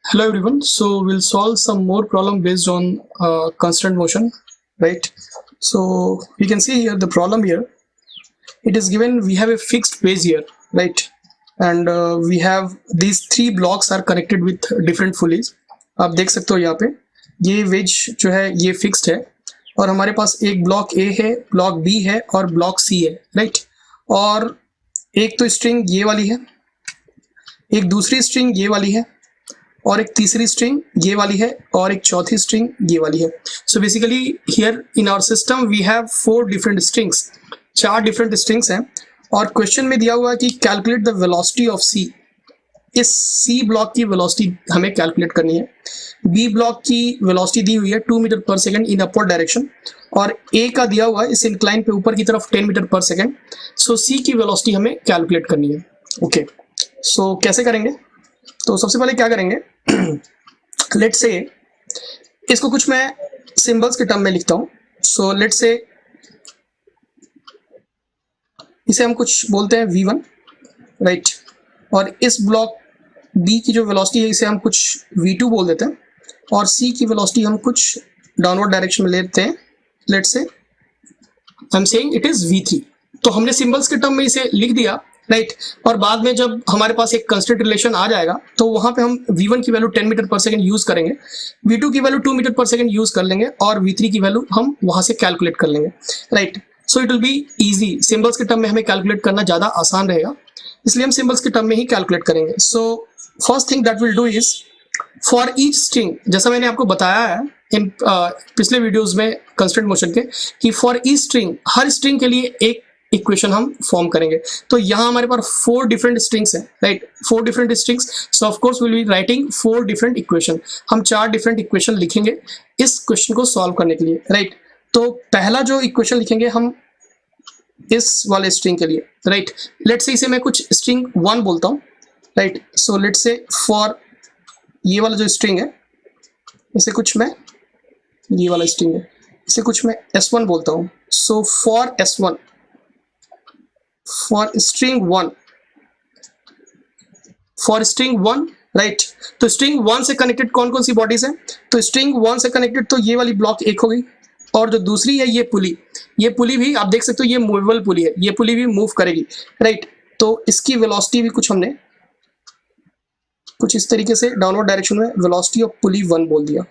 Hello everyone. So we'll solve some more problem based on constant motion, right? So we can see here the problem here. It is given we have a fixed wedge here, right? And we have these three blocks are connected with different pulleys. आप देख सकते हो यहाँ पे ये wedge जो है ये fixed है और हमारे पास एक ब्लॉक A है, ब्लॉक B है और ब्लॉक C है, राइट? और एक तो स्ट्रिंग ये वाली है, एक दूसरी स्ट्रिंग ये वाली है और एक तीसरी स्ट्रिंग ये वाली है और एक चौथी स्ट्रिंग ये वाली है. So basically here in our system we have 4 different strings, 4 different strings हैं और क्वेश्चन में दिया हुआ है कि calculate the velocity of C. इस सी ब्लॉक की वेलोसिटी हमें कैलकुलेट करनी है. बी ब्लॉक की वेलोसिटी दी हुई है 2 मीटर पर सेकेंड इन अपवर्ड डायरेक्शन और ए का दिया हुआ है इस इंक्लाइन पे ऊपर की तरफ 10 मीटर पर सेकेंड. सो सी की वेलोसिटी हमें कैलकुलेट करनी है. ओके, सो कैसे करेंगे? तो सबसे पहले क्या करेंगे, लेट्स से इसको कुछ मैं सिंबल्स के टर्म में लिखता हूं. सो लेट्स से इसे हम कुछ बोलते हैं v1, राइट? और इस ब्लॉक b की जो वेलोसिटी है इसे हम कुछ v2 बोल देते हैं और c की वेलोसिटी हम कुछ डाउनवर्ड डायरेक्शन में लेते हैं. Let's say I am saying it is v3. तो हमने सिंबल्स के टर्म में इसे लिख दिया, राइट? और बाद में जब हमारे पास एक कंस्टेंट रिलेशन आ जाएगा तो वहां पे हम v1 की वैल्यू 10 मीटर पर सेकंड यूज करेंगे, v2 की वैल्यू 2 मीटर पर सेकंड यूज कर लेंगे और v3 की वैल्यू हम वहां से कैलकुलेट कर लेंगे, right? So it will be easy. Symbols के टर्म में हमें कैलकुलेट करना ज्यादा आसान रहेगा, इसलिए हम सिंबल्स के टर्म में ही कैलकुलेट करेंगे. So first thing that will do is for each string, जैसा मैंने आपको बताया है इन पिछले वीडियोस में कंस्टेंट मोशन के, कि for each string, her string के लिए एक इक्वेशन हम फॉर्म करेंगे. तो यहाँ हमारे पास 4 डिफरेंट स्ट्रिंग्स हैं, right? 4 different strings. So of course will be writing 4 different equation. हम 4 डिफरेंट इक्वेशन लिखेंगे इस क्वेश्चन को सॉल्व करने के लिए, राइट? तो पहला जो इक्वेशन लिखेंगे हम इस वाले स्ट्रिंग के लिए, राइट? लेट्स से इसे मैं कुछ स्ट्रिंग 1 बोलता हूँ, right? So let's say for ये वाला जो स्ट्रिंग है इसे कुछ मैं, ये वाला स्ट्रिंग है इसे कुछ मैं s1 बोलता हूँ. So for s1, for string 1, for string 1, right? तो स्ट्रिंग 1 से कनेक्टेड कौन कौन सी बॉडीज हैं? तो स्ट्रिंग 1 से कनेक्टेड तो ये वाली ब्लॉक एक हो गई और जो दूसरी है ये पुली भी आप देख सकते हो, ये मूवेबल पुली है, ये पुली भी मूव करेगी, राइट? तो इसकी वेलोसिटी भी कुछ हमने कुछ इस तरीके से डाउनवर्ड डायरेक्शन में वेलोसिटी ऑफ पुली 1 बोल दिया,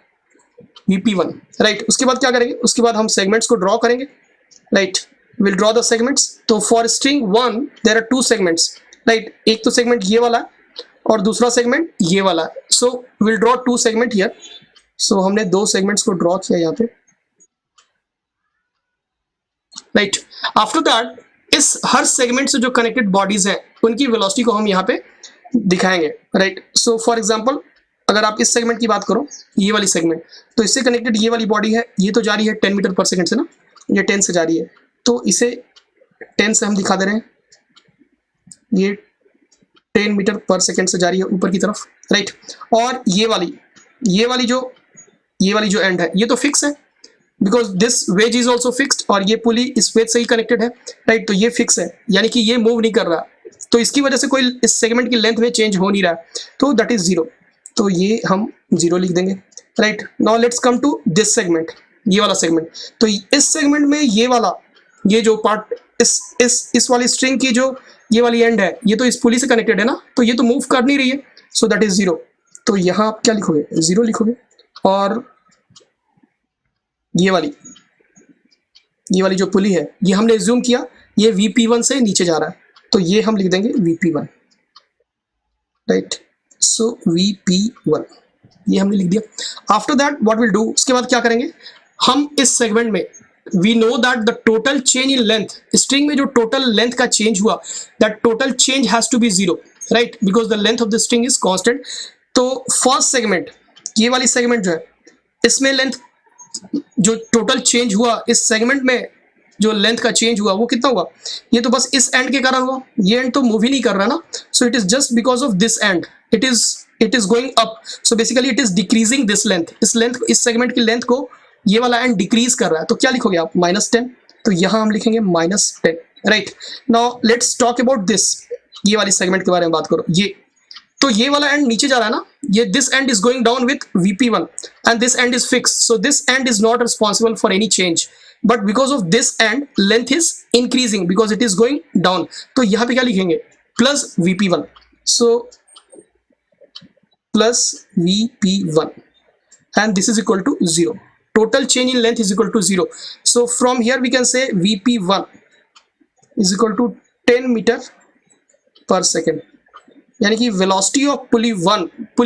vp1, राइट? उसके बाद क्या करेंगे, उसके बाद हम सेगमेंट्स को ड्रॉ करेंगे, right? Will draw the segments. तो for string 1 there are 2 segments, right? एक तो सेगमेंट ये वाला और दूसरा सेगमेंट ये वाला. So will draw 2 segment here. So हमने 2 सेगमेंट्स को ड्रॉ किया यहाँ पे, राइट? आफ्टर दैट इस हर सेगमेंट से जो कनेक्टेड बॉडीज हैं उनकी वेलोसिटी को हम यहाँ पे दिखाएंगे, राइट? सो फॉर एग्जांपल अगर आप इस सेगमेंट की बात करो, ये वाली सेगमेंट, तो इससे कनेक्टेड ये वाली बॉडी है, ये तो जा रही है 10 मीटर पर सेकंड से ना, ये 10 से जा रही है, तो इसे 10 से हम दिखा दे रहे हैं, ये 10 मीटर पर सेकंड से जा रही है ऊपर की तरफ, राइट? और ये वाली जो एंड है ये तो फिक्स है because this wedge is also fixed और ये पुली इस वेज से ही कनेक्टेड है, राइट? तो ये फिक्स है यानी कि ये मूव नहीं कर रहा, तो इसकी वजह से कोई इस सेगमेंट की लेंथ में चेंज हो नहीं रहा, तो दैट इज 0. तो ये हम 0 लिख देंगे, right? Now let's come to this segment, ये वाला सेगमेंट. तो इस सेगमेंट में ये जो पार्ट इस वाली स्ट्रिंग की जो ये वाली एंड है ये तो इस पुली से कनेक्टेड है ना, तो ये तो मूव कर नहीं रही है, सो दैट इज 0. तो यहाँ आप क्या लिखोगे, 0 लिखोगे. और ये वाली जो पुली है ये हमने एज्यूम किया ये vp1 से नीचे जा रहा है, तो ये हम लिख देंगे vp1, राइट? सो vp1 ये हमने लिख दिया. After that what will do, उसके बाद क्या करेंगे हम इस सेगमेंट में, we know that the total change in length, string में जो टोटल लेंथ का चेंज हुआ that total change has to be 0, right? Because the length of the string is constant. तो फर्स्ट सेगमेंट, ये वाली सेगमेंट जो है इसमें लेंथ जो टोटल चेंज हुआ, इस सेगमेंट में जो लेंथ का चेंज हुआ वो कितना हुआ, ये तो बस इस एंड के कारण हुआ, ये एंड तो मूव ही नहीं कर रहा ना, सो it is just because of this and, it is going up. So basically it is decreasing this length, इस सेगमेंट की लेंथ को ये वाला एंड डिक्रीज कर रहा है. तो क्या लिखोगे आप, -10. तो यहां हम लिखेंगे -10, right? Now let's talk about this, ये वाली सेगमेंट के बारे में बात करो. ये तो ये वाला एंड नीचे जा रहा है ना, ये this and is going down with VP1 and this and is fix, so this and is not responsible for any change, but because of this and length is increasing because it is going down. तो यहाँ पे क्या लिखेंगे, plus VP1, so plus VP1 and this is equal to 0. Total change in length is equal to 0. So from here we can say VP1 is equal to 10 meter per second, यानी कि velocity of पुली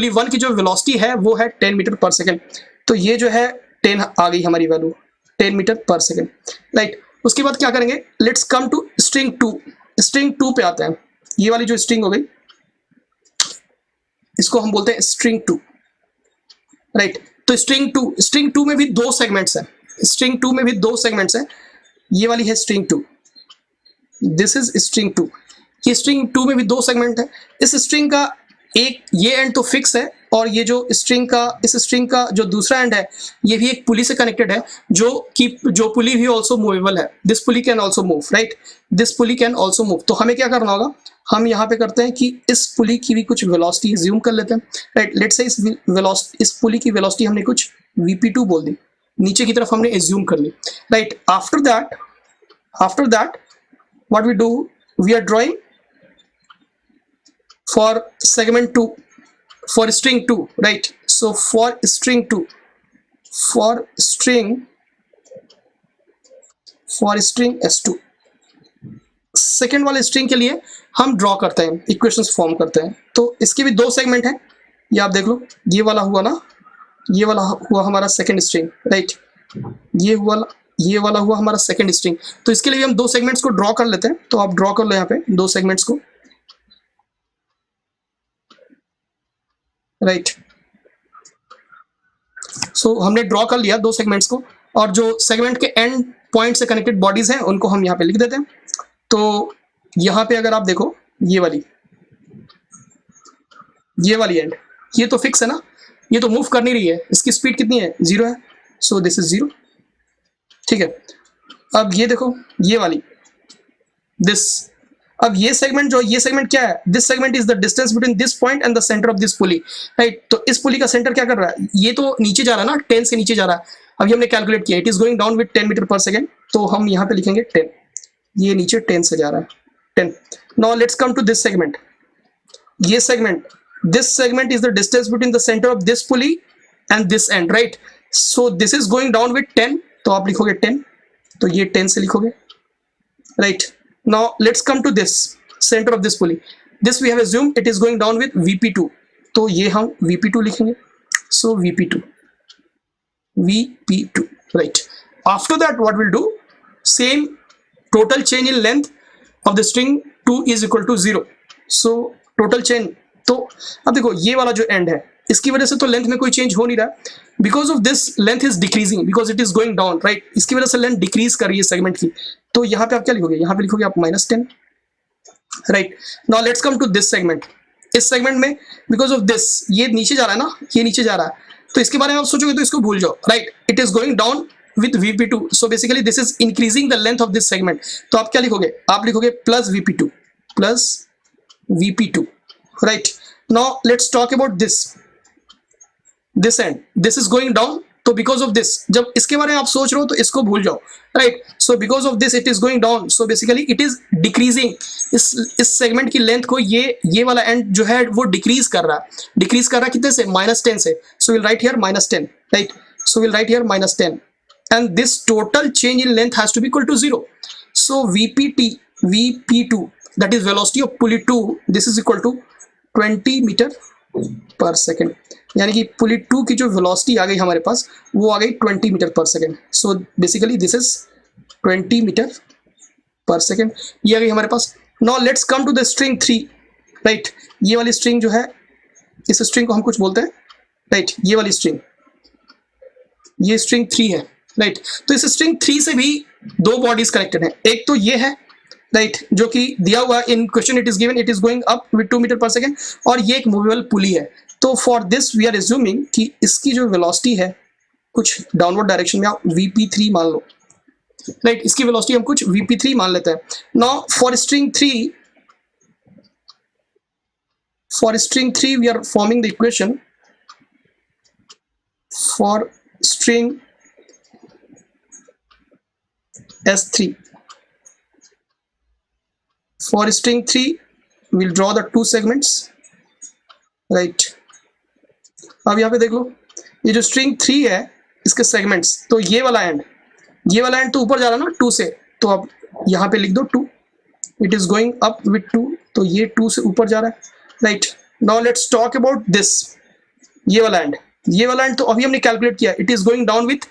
1 की जो velocity है वो है 10 metre पर second. तो ये जो है 10 आ गई हमारी वैल्यू 10 मीटर पर सेकेंड, राइट। उसके बाद क्या करेंगे, let's come to string 2। String 2 पे आते हैं, ये वाली जो स्ट्रिंग हो गई इसको हम बोलते हैं स्ट्रिंग 2, राइट। तो स्ट्रिंग 2 में भी 2 सेगमेंट्स हैं, स्ट्रिंग 2 में भी 2 सेगमेंट्स हैं। ये वाली है स्ट्रिंग 2, दिस इज स्ट्रिंग 2। ये स्ट्रिंग 2 में भी 2 सेगमेंट है। इस स्ट्रिंग का एक ये एंड तो फिक्स है, और ये जो स्ट्रिंग का इस स्ट्रिंग का जो दूसरा एंड है ये भी एक पुली से कनेक्टेड है, जो पुली भी ऑल्सो मूवेबल है। This pulley can also move, right, this pulley can also move. तो हमें क्या करना होगा, हम यहाँ पे करते हैं कि इस पुली की भी कुछ वेलोसिटी अज्यूम कर लेते हैं, राइट। लेट्स से इस पुली की वेलोसिटी हमने कुछ VP2 बोल दी, नीचे की तरफ हमने अज्यूम कर ली, right. After that what we do, we are drawing for segment 2 for string 2, right? So for string S2 second वाले स्ट्रिंग के लिए हम ड्रॉ करते हैं, इक्वेशंस फॉर्म करते हैं। तो इसके भी 2 सेगमेंट हैं, ये आप देख लो, ये वाला हुआ ना, ये वाला हुआ हमारा सेकेंड स्ट्रिंग, राइट, ये वाला हुआ हमारा सेकेंड स्ट्रिंग। तो इसके लिए हम 2 सेगमेंट्स को ड्रॉ कर लेते हैं। तो आप ड्रॉ कर लो यहाँ पे 2 सेगमेंट्स को, राइट। सो हमने ड्रॉ कर लिया 2 सेगमेंट्स को, और जो सेगमेंट के एंड पॉइंट से कनेक्टेड बॉडीज हैं उनको हम यहाँ पे लिख देते हैं। तो यहाँ पे अगर आप देखो ये वाली एंड, ये तो फिक्स है ना, ये तो मूव कर नहीं रही है, इसकी स्पीड कितनी है, 0 है, सो दिस इज 0, ठीक है। अब ये देखो ये वाली दिस, अब ये सेगमेंट क्या है, this segment is the distance between this point and the centre of this pulley, right. तो इस पुली का सेंटर क्या कर रहा है, ये तो नीचे जा रहा है ना, 10 से नीचे जा रहा है। अभी हमने कैलकुलेट किया, it is going down with 10 metre पर सेकेंड, तो हम यहाँ पे लिखेंगे 10, ये नीचे 10 से जा रहा है, 10। Now let's come to this segment, ये segment, this segment is the distance between the centre of this pulley and this end, right. So this is going down with 10, तो आप लिखोगे 10, तो ये 10 से लिखोगे, right. Now let's come to this center of this pulley. This we have assumed it is going down with VP2. तो ये हम VP2 लिखेंगे. So VP2, right. After that, what we'll do? Same total change in length of the string 2 is equal to 0. So total change. तो अब देखो ये वाला जो end है, इसकी वजह से तो लेंथ में कोई चेंज हो नहीं रहा, because of this length is decreasing because it is going down, right. इसकी वजह से लेंथ डिक्रीज कर रही है सेगमेंट की। तो यहाँ पे आप क्या लिखोगे, यहाँ पे लिखोगे आप -10, right. Now let's come to this segment. इस सेगमेंट में बिकॉज ऑफ दिस ये नीचे जा रहा है ना, ये नीचे जा रहा है, तो इसके बारे में आप सोचोगे तो इसको भूल जाओ, right. It is going down with VP2, so basically this is increasing the length of this segment. तो आप क्या लिखोगे, आप लिखोगे plus VP2, right. Now let's talk about this end, this is going down, तो because of this, जब इसके बारे में आप सोच रहे हो तो इसको भूल जाओ, right. So because of this it is going down, so basically it is decreasing. इस सेगमेंट की लेंथ को ये वाला एंड जो है वो डिक्रीज कर रहा है कितने से, -10 से। So we'll write here -10, right. So we'll write here -10, and this total change in length has to be equal to 0. So VP2, that is velocity of pulley 2, this is equal to 20 metre पर second, यानी कि पुली 2 की जो velocity आ गई हमारे पास वो आ गई 20 metre पर second. So basically this is 20 metre पर सेकेंड, ये आ गई हमारे पास। Now let's come to the string 3, right. ये वाली स्ट्रिंग जो है, इस स्ट्रिंग को हम कुछ बोलते हैं, राइट। ये वाली स्ट्रिंग, ये स्ट्रिंग 3 है, राइट। तो इस स्ट्रिंग 3 से भी 2 बॉडीज कनेक्टेड हैं। एक तो ये है, राइट, जो कि दिया हुआ in question, it is given it is going up with 2 metre पर सेकेंड, और ये एक मूवेबल पुली है। तो for this we are assuming कि इसकी जो वेलोसिटी है कुछ डाउनवर्ड डायरेक्शन में आप VP3 मान लो, राइट। इसकी वेलोसिटी हम कुछ VP3 मान लेते हैं। Now for string 3, For string 3 we are forming the equation for string S3. For string 3 we'll draw the two segments, right? अब यहाँ पे देख लो, ये जो string 3 है इसके segments, तो ये वाला end तो ऊपर जा रहा है ना 2 से, तो अब यहाँ पे लिख दो 2, it is going up with 2, तो ये 2 से ऊपर जा रहा है, right? Now let's talk about this, ये वाला end तो अभी हमने कैलकुलेट किया, it is going down with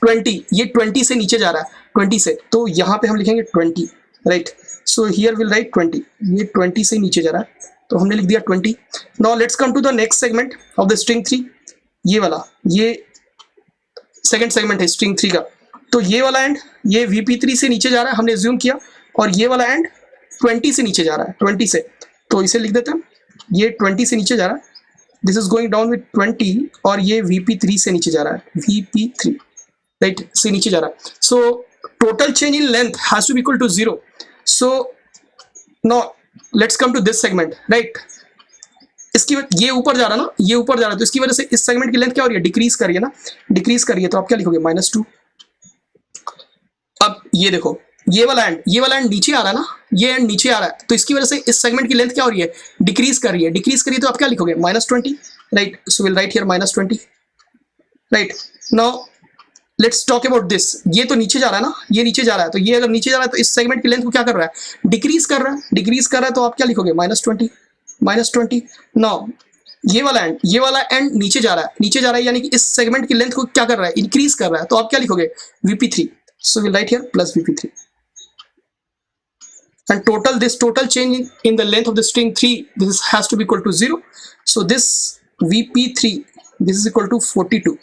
20, ये 20 से नीचे जा रहा है 20 से, तो यहाँ पे हम लिखेंगे 20, right? So here we'll write 20, ये 20 से नीचे जा रहा है तो हमने लिख दिया 20. Now let's come to the next segment of the string 3, ये वाला, ये सेकंड सेगमेंट है string 3 का, तो ये वाला एंड ये VP3 से नीचे जा रहा है, हमने एज्यूम किया, और ये वाला एंड 20 से नीचे जा रहा है 20 से, तो इसे लिख देते हैं, ये 20 से नीचे जा रहा है, this is going down with 20, और ये VP3 से नीचे जा रहा है, VP3 राइट से नीचे जा रहा है. So total change in length has to be equal to 0. So now let's come to this segment, right? इसकी ये ऊपर जा रहा है ना, ये ऊपर जा रहा है, तो इसकी वजह से इस सेगमेंट की लेंथ क्या हो रही है, डिक्रीज कर रही है ना, डिक्रीज कर रही है, तो आप क्या लिखोगे -2. अब ये देखो, ये वाला एंड नीचे आ रहा है ना, ये एंड नीचे आ रहा है, तो इसकी वजह से इस सेगमेंट की लेंथ क्या हो रही है, डिक्रीज कर रही है, तो आप क्या लिखोगे -20, right? So will write here -20, right? Now let's talk about this, ये तो नीचे जा रहा है ना, ये नीचे जा रहा है, तो ये अगर नीचे जा रहा है तो इस सेगमेंट की लेंथ को क्या कर रहा है, डिक्रीज कर रहा है, तो आप क्या लिखोगे -20. नाउ ये वाला एंड नीचे जा रहा है, यानी कि इस सेगमेंट की लेंथ को क्या कर रहा है, इंक्रीज कर रहा है, तो आप क्या लिखोगे, VP3. So will write here plus VP3, and total change in the length of the string 3, this has to be equal to 0. So this VP3, this is equal to 42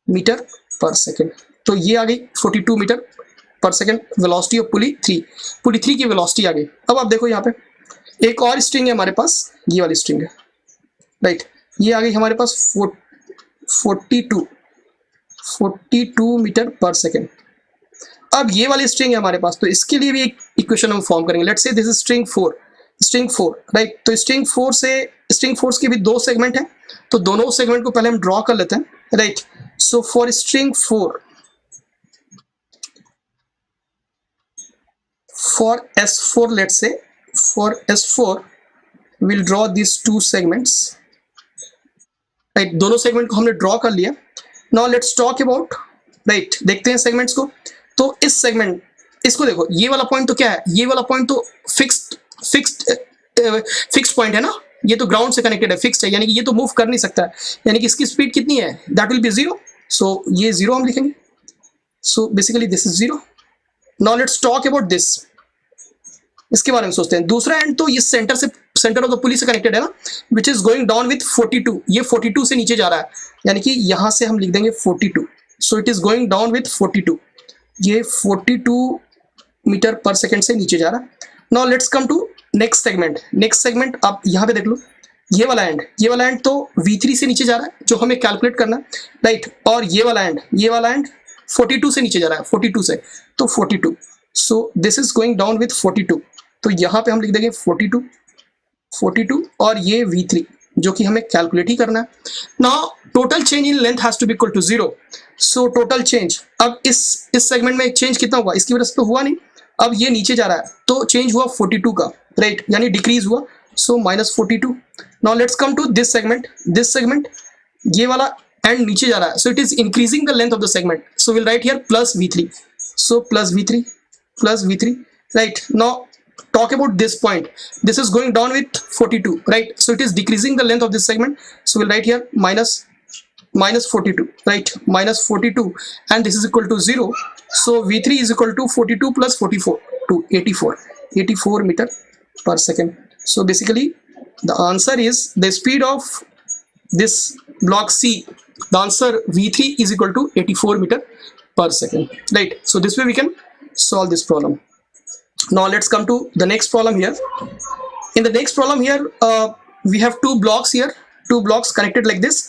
metre पर second, तो ये आ गई 42 metre पर second velocity of पुली 3 की velocity आ गई. अब आप देखो यहाँ पे एक और स्ट्रिंग है हमारे पास, ये वाली स्ट्रिंग है, राइट? ये आ गई हमारे पास 42 मीटर पर सेकेंड. अब ये वाली स्ट्रिंग है हमारे पास, तो इसके लिए भी एक इक्वेशन हम फॉर्म करेंगे. Let's say this is string 4, right? तो स्ट्रिंग 4 के भी दो सेगमेंट हैं, तो दोनों सेगमेंट को पहले हम ड्रॉ कर लेते हैं, right? So for string 4, for S4, let's say for S4 we'll draw these two segments, right? दोनों सेगमेंट को हमने ड्रॉ कर लिया. Now let's talk about, right? देखते हैं सेगमेंट्स को. तो इस सेगमेंट, इसको देखो, ये वाला पॉइंट तो क्या है, ये वाला पॉइंट तो फिक्स्ड पॉइंट है ना, ये तो ग्राउंड से कनेक्टेड है, फिक्स्ड है, यानी कि ये तो मूव कर नहीं सकता है, यानी कि इसकी स्पीड कितनी है, दैट विल बी 0. सो ये 0 हम लिखेंगे. सो basically this is 0. Now let's talk about this, इसके बारे में सोचते हैं. दूसरा एंड तो ये सेंटर ऑफ द पुली से कनेक्टेड है ना, which is going down with 42, ये 42 से नीचे जा रहा है, यानी कि यहां से हम लिख देंगे 42. सो it is going down with 42, ये 42 मीटर पर सेकेंड से नीचे जा रहा है. Now let's come to next segment. आप यहाँ पे देख लो, ये वाला एंड तो V3 से नीचे जा रहा है, जो हमें कैलकुलेट करना है, राइट? और ये वाला एंड 42 से नीचे जा रहा है, 42 से, तो 42. सो this is going down with 42, तो यहाँ पे हम लिख देंगे 42, और ये V3 जो कि हमें कैलकुलेट ही करना है. Now total change in length has to be equal to 0. So total change, अब इस सेगमेंट में एक चेंज कितना हुआ, इसकी वजह से तो हुआ नहीं, अब ये नीचे जा रहा है, तो चेंज हुआ 42 का, राइट? यानी डिक्रीज हुआ, so -42. Now let's come to this segment, ये वाला एंड नीचे जा रहा है, so it is increasing the length of the segment. So will write here plus V3. So plus V3, right? Now talk about this point, this is going down with 42, right? So it is decreasing the length of this segment, so we'll write here minus 42, right? -42, and this is equal to 0. So V3 is equal to 42 plus 44 to 84 meter per second. So basically the answer is the speed of this block C, the answer V3 is equal to 84 meter per second, right? So this way we can solve this problem. Now let's come to the next problem here. In the next problem here, we have two blocks connected like this.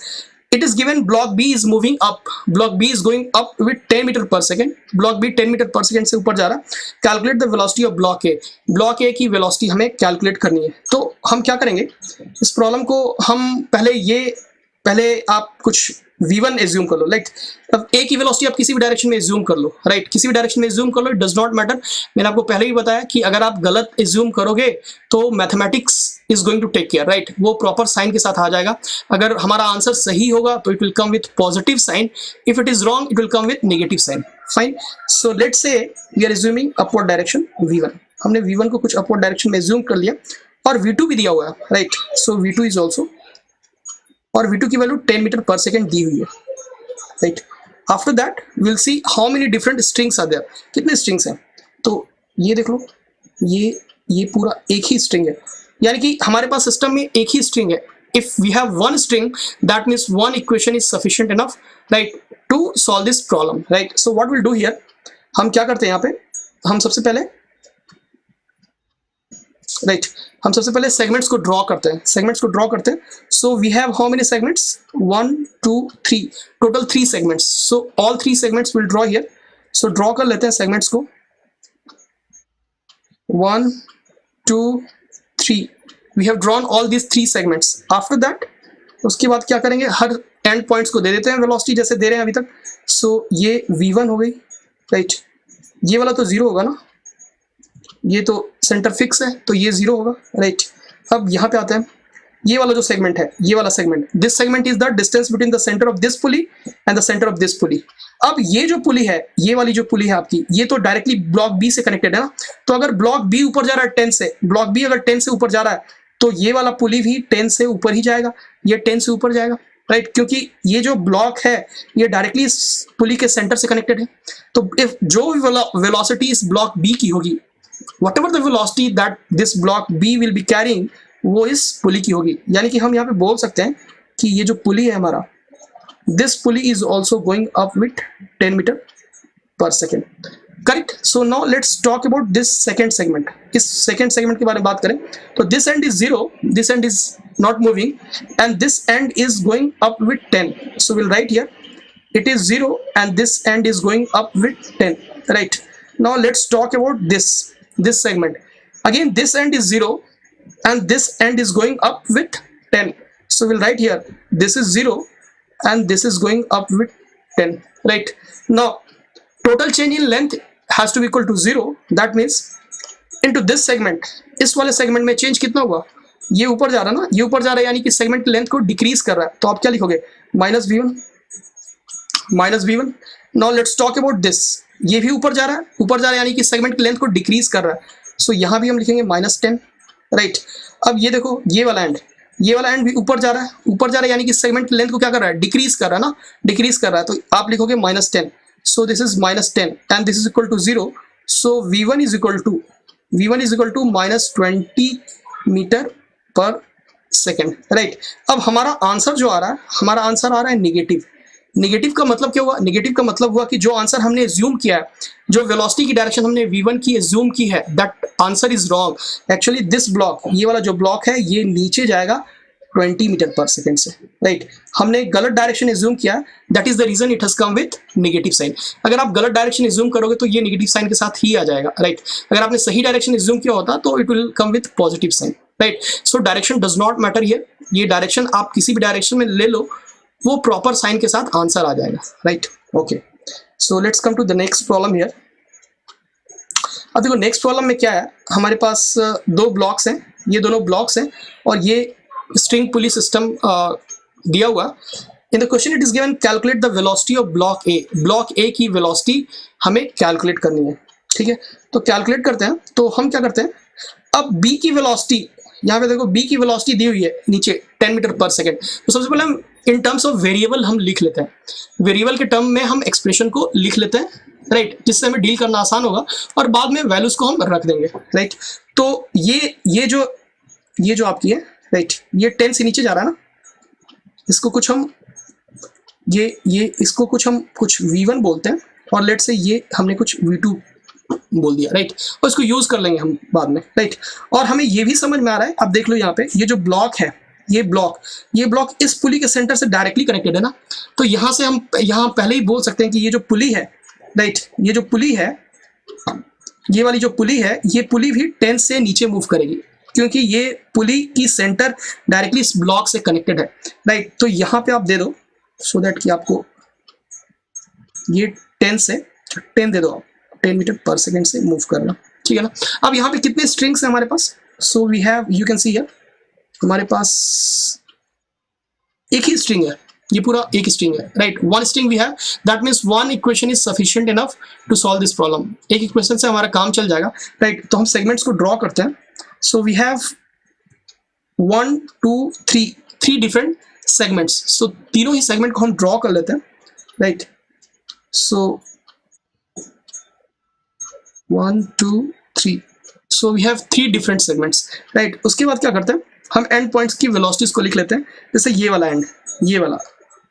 it is given block B is moving up, block B is going up with 10 meter per second, block B 10 meter per second से ऊपर जा रहा है। Calculate the velocity of block A, block ए की velocity हमें calculate करनी है। तो हम क्या करेंगे, इस प्रॉब्लम को हम पहले आप कुछ v1 एज्यूम कर लो, लाइक अब ए की वेलोसिटी आप किसी भी डायरेक्शन में एज्यूम कर लो, राइट, किसी भी डायरेक्शन में एज्यूम कर लो, इट डज नॉट मैटर। मैंने आपको पहले ही बताया कि अगर आप गलत एज्यूम करोगे तो mathematics is going to take care, right, वो प्रॉपर साइन के साथ आ जाएगा। अगर हमारा आंसर सही होगा तो it will come with positive sign, if it is wrong it will come with negative sign, fine. So let's say we are assuming upward direction v1, हमने v1 को कुछ अपवर्ड डायरेक्शन में एज्यूम कर लिया और v2 भी दिया हुआ है, right, so v2 is also, और v2 की वैल्यू 10 मीटर पर सेकेंड दी हुई है, right. After that will see how many different strings are there, कितने स्ट्रिंग्स हैं, तो ये देख लो, ये पूरा एक ही स्ट्रिंग है, यानी कि हमारे पास सिस्टम में एक ही स्ट्रिंग है। If we have one string that means one equation is sufficient enough, right, to solve this problem, right. So what will do here, हम क्या करते हैं यहाँ पे, हम सबसे पहले हम सबसे पहले सेगमेंट्स को ड्रॉ करते हैं, so we have how many segments, 1 2 3, total 3 segments, so all 3 segments will draw here. So draw कर लेते हैं सेगमेंट्स को, 1 2 3, we have drawn all these 3 segments. After that उसके बाद क्या करेंगे, हर एंड पॉइंट्स को दे देते हैं वेलोसिटी जैसे दे रहे हैं अभी तक। सो ये v1 हो गई, राइट, ये वाला तो 0 होगा ना, ये तो सेंटर फिक्स है तो ये 0 होगा, राइट। अब यहाँ पे आते हैं, ये वाला जो सेगमेंट है, ये वाला segment, this segment is the distance between the centre of this pulley and the centre of this pulley. अब ये जो पुली है, ये वाली जो पुली है आपकी, ये तो डायरेक्टली ब्लॉक बी से कनेक्टेड है ना, तो अगर ब्लॉक बी ऊपर जा रहा है 10 से, ब्लॉक बी अगर 10 से ऊपर जा रहा है तो ये वाला पुली भी 10 से ऊपर ही जाएगा, ये 10 से ऊपर जाएगा, राइट, क्योंकि ये जो ब्लॉक है ये डायरेक्टली इस पुली के सेंटर से कनेक्टेड है। तो इफ जो वेलोसिटी इस ब्लॉक बी की होगी, whatever the velocity that this block B will be carrying, वो इस पुली की होगी। यानी कि हम यहाँ पे बोल सकते हैं कि ये जो पुली है हमारा, this pulley is also going up with 10 meter per second, correct। so now let's talk about this second segment। इस second segment के बारे में बात करें तो this end is 0, this end is not moving and this end is going up with 10, so we'll write here it is 0 and this end is going up with 10, right। now let's talk about this segment, again this end is 0 and this end is going up with 10, so we'll write here this is 0 and this is going up with 10, right। now total change in length has to be equal to 0, that means into this segment, इस वाले segment में change कितना हुआ, ये ऊपर जा रहा है ना, ये ऊपर जा रहा है यानी कि सेगमेंट की लेंथ को डिक्रीज कर रहा है, तो आप क्या लिखोगे, minus v1। Now let's talk about this, ये भी ऊपर जा रहा है यानी कि सेगमेंट की लेंथ को डिक्रीज कर रहा है, सो यहाँ भी हम लिखेंगे -10, राइट। अब ये देखो, ये वाला एंड भी ऊपर जा रहा है यानी कि सेगमेंट की लेंथ को क्या कर रहा है, डिक्रीज कर रहा है ना, डिक्रीज कर रहा है, तो आप लिखोगे -10, so this is -10 and this is equal to 0, so v1 is equal to -20 metre पर सेकेंड, राइट। अब हमारा आंसर जो आ रहा है, हमारा आंसर आ रहा है नेगेटिव का मतलब क्या हुआ, नेगेटिव का मतलब हुआ कि जो आंसर हमने एज्यूम किया है, जो वेलोसिटी की डायरेक्शन हमने v1 की एज्यूम की है, that answer is wrong. Actually this block, ये वाला जो ब्लॉक है ये नीचे जाएगा 20 मीटर पर सेकेंड से, राइट। हमने गलत डायरेक्शन एज्यूम किया, that is the reason it has come with negative sign. अगर आप गलत डायरेक्शन एज्यूम करोगे तो ये नेगेटिव साइन के साथ ही आ जाएगा, राइट। अगर आपने सही डायरेक्शन एज्यूम किया होता तो it will come with positive sign, right. So direction does not matter here, ये डायरेक्शन आप किसी भी डायरेक्शन में ले लो, वो प्रॉपर साइन के साथ आंसर आ जाएगा, right. Okay, so let's come to the next problem here. अब देखो नेक्स्ट प्रॉब्लम में क्या है, हमारे पास 2 ब्लॉक्स हैं, ये दोनों ब्लॉक्स हैं और ये स्ट्रिंग पुली सिस्टम दिया हुआ। In the question it is given calculate the velocity of block A, block ए की वेलोसिटी हमें कैलकुलेट करनी है, ठीक है। तो कैलकुलेट करते हैं, तो हम क्या करते हैं, अब बी की वेलोसिटी, यहाँ पे देखो बी की वेलोसिटी दी हुई है नीचे 10 मीटर पर सेकेंड, तो सबसे पहले हम इन टर्म्स ऑफ वेरिएबल हम लिख लेते हैं, वेरिएबल के टर्म में हम एक्सप्रेशन को लिख लेते हैं, राइट, जिससे हमें डील करना आसान होगा और बाद में वैल्यूज को हम रख देंगे, राइट। तो ये जो आपकी है, राइट, ये 10 से नीचे जा रहा है ना, इसको कुछ हम इसको कुछ हम कुछ v1 बोलते हैं और लेट से ये हमने कुछ v2 बोल दिया, राइट, और इसको यूज कर लेंगे हम बाद में, राइट। और हमें ये भी समझ में आ रहा है, अब देख लो यहाँ पे ये जो ब्लॉक है, ये ब्लॉक इस पुली के सेंटर से डायरेक्टली कनेक्टेड है ना, तो यहाँ से हम यहाँ पहले ही बोल सकते हैं कि ये जो पुली है, राइट, ये जो पुली है, ये वाली जो पुली है, ये पुली भी 10 से नीचे मूव करेगी, क्योंकि ये पुली की सेंटर डायरेक्टली इस ब्लॉक से कनेक्टेड है, राइट। तो यहाँ पे आप दे दो सो दैट कि आपको ये 10 दे दो आप, 10 मीटर पर सेकेंड से मूव करना, ठीक है ना। अब यहाँ पे कितने स्ट्रिंग्स हैं हमारे पास, so we have, you can see here, हमारे पास एक ही स्ट्रिंग है, ये पूरा एक स्ट्रिंग है, right, one string we have, that means one equation is sufficient enough to solve this problem, एक इक्वेशन से हमारा काम चल जाएगा, राइट। तो हम सेगमेंट्स को ड्रॉ करते हैं, so we have 1 2 3 different segments, so तीनों ही सेगमेंट को हम ड्रॉ कर लेते हैं, right. So 1 2 3, so we have 3 different segments, right. उसके बाद क्या करते हैं, हम एंड पॉइंट्स की वेलोसिटीज को लिख लेते हैं, जैसे ये वाला एंड, ये वाला,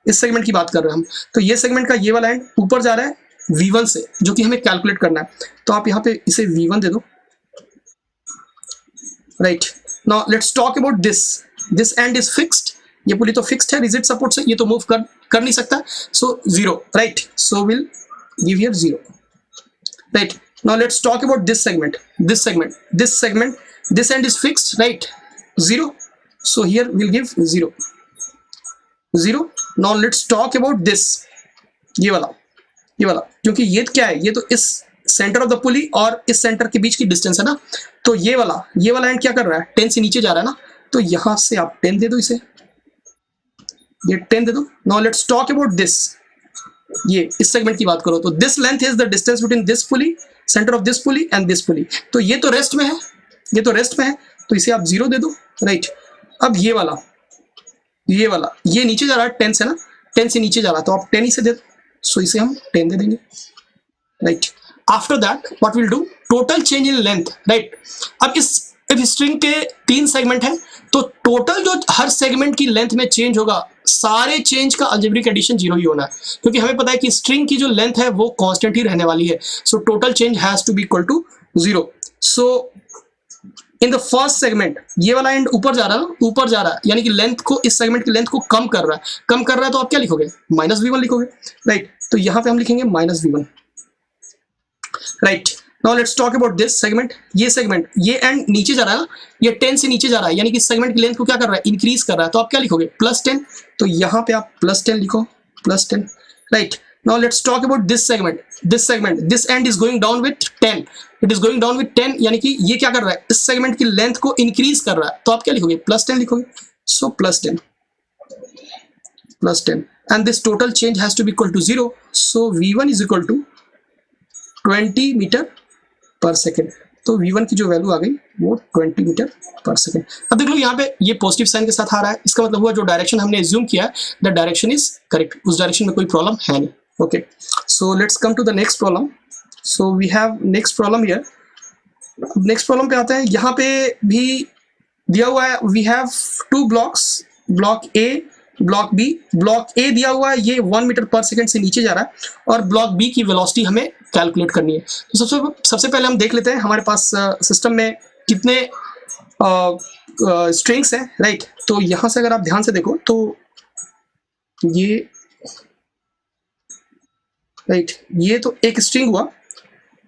इस सेगमेंट की बात कर रहे हैं हम, तो ये सेगमेंट का ये वाला एंड ऊपर जा रहा है V1 से, जो कि हमें कैलकुलेट करना है, तो आप यहाँ पे इसे V1 दे दो, right. Now let's talk about this and is fixed, ये पुली तो फिक्स्ड है रिजिड सपोर्ट से, ये तो मूव कर नहीं सकता, सो 0, right, so will give here 0, right. Now let's talk about this segment, this end is fixed, right, 0, so here we'll give 0. Now let's talk about this, ये वाला, क्योंकि ये क्या है, ये तो इस सेंटर ऑफ द पुली और इस सेंटर के बीच की डिस्टेंस है ना, तो ये वाला एंड क्या कर रहा है, 10 से नीचे जा रहा है ना, तो यहां से आप 10 दे दो, इसे ये 10 दे दो। Now let's talk about this, ये इस सेगमेंट की बात करो तो this length is the distance between this pulley, centre of this pulley and this pulley, तो ये तो रेस्ट में है, तो इसे आप 0 दे दो, राइट। अब ये वाला ये नीचे जा रहा है 10 से ना, 10 से नीचे जा रहा है, तो आप 10 इसे दे दो, सो इसे हम 10 दे देंगे, right. After that what will do, total change in length, right. अब इस स्ट्रिंग के 3 सेगमेंट है, तो टोटल जो हर सेगमेंट की लेंथ में चेंज होगा, सारे चेंज का अलजेब्रिक एडिशन 0 ही होना है, क्योंकि हमें पता है कि स्ट्रिंग की जो लेंथ है वो कांस्टेंट ही रहने वाली है, so total change has to be equal to 0। So in the first segment ये वाला एंड ऊपर जा रहा है, यानी कि लेंथ को, इस सेगमेंट की लेंथ को कम कर रहा है, तो आप क्या लिखोगे, -v1 लिखोगे, राइट। तो यहां पे हम लिखेंगे -v1, right. Now let's talk about this segment, ये एंड नीचे जा रहा है, ये 10 से नीचे जा रहा है, यानी कि सेगमेंट की लेंथ को क्या कर रहा है, इंक्रीज कर रहा है, तो आप क्या लिखोगे, +10, तो यहां पे आप +10 लिखो, +10, right. Now let's talk about this segment. This end is going down with 10. It is going down with 10, यानी कि ये क्या कर रहा है, इस सेगमेंट की लेंथ को इंक्रीज कर रहा है, तो आप क्या लिखोगे, +10 लिखोगे, so +10, and this total change has to be equal to 0, so v1 is equal to 20 metre पर सेकेंड, तो v1 की जो वैल्यू आ गई वो 20 मीटर पर सेकेंड। अब देख लो यहाँ पे ये पॉजिटिव साइन के साथ आ रहा है, इसका मतलब हुआ जो डायरेक्शन हमने एज्यूम किया है, द डायरेक्शन इज करेक्ट, उस डायरेक्शन में कोई प्रॉब्लम है नहीं। Okay, so let's come to the next problem. So we have next problem here. Next problem पे आते हैं, यहाँ पे भी दिया हुआ है, we have 2 blocks, block A, block B. block A दिया हुआ है, ये 1 मीटर पर सेकेंड से नीचे जा रहा है, और block B की वेलोसिटी हमें कैलकुलेट करनी है। तो सबसे पहले हम देख लेते हैं हमारे पास सिस्टम में कितने स्ट्रिंग्स हैं, राइट। तो यहाँ से अगर आप ध्यान से देखो तो ये, राइट, ये तो एक स्ट्रिंग हुआ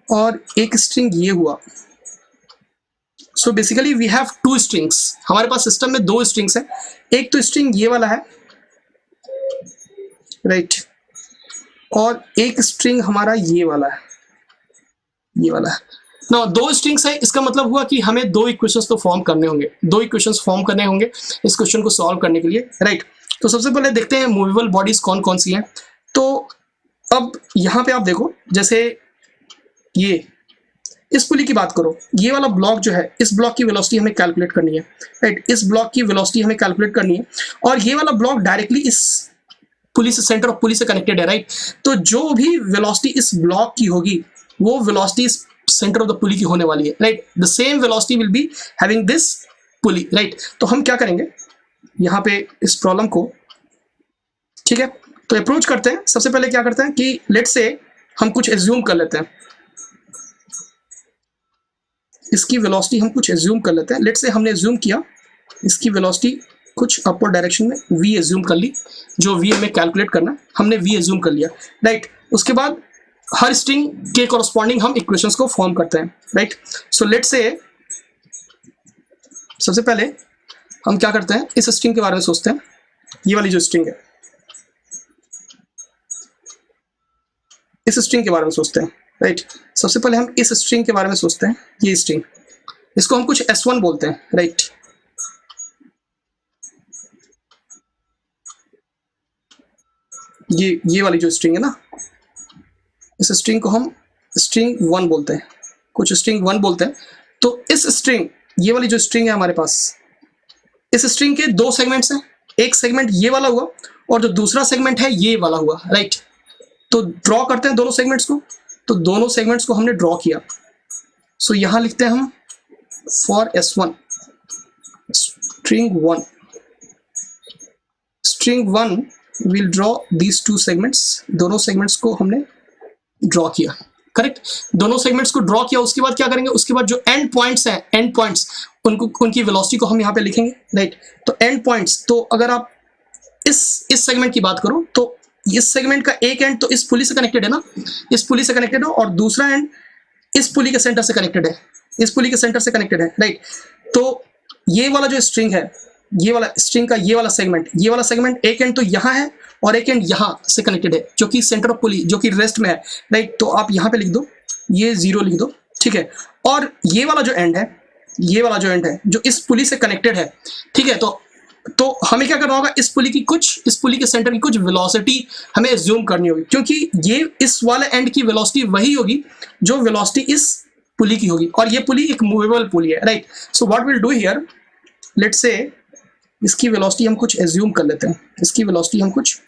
और एक स्ट्रिंग ये हुआ, so basically we have 2 strings, हमारे पास सिस्टम में 2 स्ट्रिंग्स हैं, एक तो स्ट्रिंग ये वाला है, राइट, और एक स्ट्रिंग हमारा ये वाला है, ना 2 स्ट्रिंग्स है, इसका मतलब हुआ कि हमें 2 इक्वेशंस तो फॉर्म करने होंगे, इस क्वेश्चन को सॉल्व करने के लिए, राइट। तो सबसे पहले देखते हैं मूवेबल बॉडीज कौन कौन सी हैं। तो अब यहाँ पे आप देखो, जैसे ये इस पुली की बात करो, ये वाला ब्लॉक जो है, इस ब्लॉक की वेलोसिटी हमें कैलकुलेट करनी है, राइट, इस ब्लॉक की वेलोसिटी हमें कैलकुलेट करनी है, और ये वाला ब्लॉक डायरेक्टली इस पुली से, सेंटर ऑफ पुली से कनेक्टेड है, राइट। तो जो भी वेलोसिटी इस ब्लॉक की होगी वो वेलोसिटी इस सेंटर ऑफ द पुली की होने वाली है, right. The same velocity will be having this pulley, right. तो हम क्या करेंगे यहाँ पे इस प्रॉब्लम को, ठीक है, तो अप्रोच करते हैं। सबसे पहले क्या करते हैं कि लेट्स से हम कुछ एज्यूम कर लेते हैं, इसकी वेलोसिटी हम कुछ एज्यूम कर लेते हैं। लेट्स से हमने एज्यूम किया इसकी वेलोसिटी कुछ अपवर्ड डायरेक्शन में v एज्यूम कर ली, जो v हमें कैलकुलेट करना हमने v एज्यूम कर लिया, राइट। उसके बाद हर स्ट्रिंग के कॉरस्पॉन्डिंग हम इक्वेशंस को फॉर्म करते हैं, राइट। सो लेट्स से सबसे पहले हम क्या करते हैं, इस स्ट्रिंग के बारे में सोचते हैं। ये वाली जो स्ट्रिंग है, इस स्ट्रिंग के बारे में सोचते हैं, राइट। सबसे पहले हम इस स्ट्रिंग के बारे में सोचते हैं। ये स्ट्रिंग, इसको हम कुछ s1 बोलते हैं, राइट। ये वाली जो स्ट्रिंग है ना, इस स्ट्रिंग को हम स्ट्रिंग 1 बोलते हैं, कुछ स्ट्रिंग 1 बोलते हैं। तो इस स्ट्रिंग, ये वाली जो स्ट्रिंग है हमारे पास, इस स्ट्रिंग के 2 सेगमेंट्स हैं। एक सेगमेंट ये वाला हुआ और जो दूसरा सेगमेंट है ये वाला हुआ, राइट। तो ड्रॉ करते हैं दोनों सेगमेंट्स को। तो दोनों सेगमेंट्स को हमने ड्रॉ किया। सो यहां लिखते हैं हम for s1 string 1 will draw these 2 segments. दोनों सेगमेंट्स को हमने ड्रॉ किया, करेक्ट। दोनों सेगमेंट्स को ड्रॉ किया। उसके बाद क्या करेंगे, उसके बाद जो एंड पॉइंट्स हैं, एंड पॉइंट्स उनकी वेलोसिटी को हम यहाँ पे लिखेंगे, राइट। तो एंड पॉइंट्स, तो अगर आप इस सेगमेंट की बात करो तो इस सेगमेंट का एक एंड तो इस पुली से कनेक्टेड है ना, इस पुली से कनेक्टेड है, और दूसरा एंड इस पुली के सेंटर से कनेक्टेड है, इस पुली के सेंटर से कनेक्टेड है, राइट। तो ये वाला जो स्ट्रिंग है, ये वाला स्ट्रिंग का ये वाला सेगमेंट एक एंड तो यहाँ है और एक एंड यहाँ से कनेक्टेड है, जो कि सेंटर ऑफ पुली, जो कि रेस्ट में है, राइट। तो आप यहाँ पे लिख दो, ये 0 लिख दो, ठीक है। और ये वाला जो एंड है, ये वाला जो एंड है जो इस पुली से कनेक्टेड है, ठीक है। तो हमें क्या करना होगा, इस पुली के सेंटर की कुछ वेलोसिटी हमें एज्यूम करनी होगी, क्योंकि ये इस वाले एंड की वेलोसिटी वही होगी जो वेलोसिटी इस पुली की होगी, और ये पुली एक मूवेबल पुली है, right. So what will do here, let's say इसकी वेलोसिटी हम कुछ एज्यूम कर लेते हैं। इसकी वेलोसिटी हम कुछ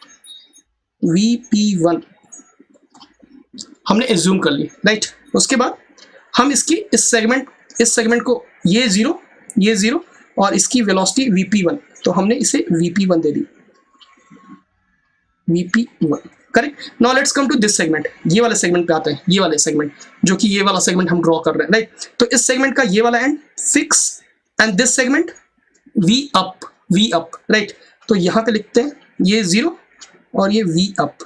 vp1 हमने एज्यूम कर ली, राइट। उसके बाद हम इसकी इस सेगमेंट को ये 0 और इसकी वेलोसिटी vp1, तो हमने इसे vp1 दे दी, vp1, correct. Now let's come to this segment. ये वाले सेगमेंट पे आते हैं, ये वाले सेगमेंट, जो कि ये वाला सेगमेंट हम ड्रॉ कर रहे हैं, राइट। तो इस सेगमेंट का ये वाला and fix and this segment v up, right. तो यहाँ पे लिखते हैं ये 0 और ये v up,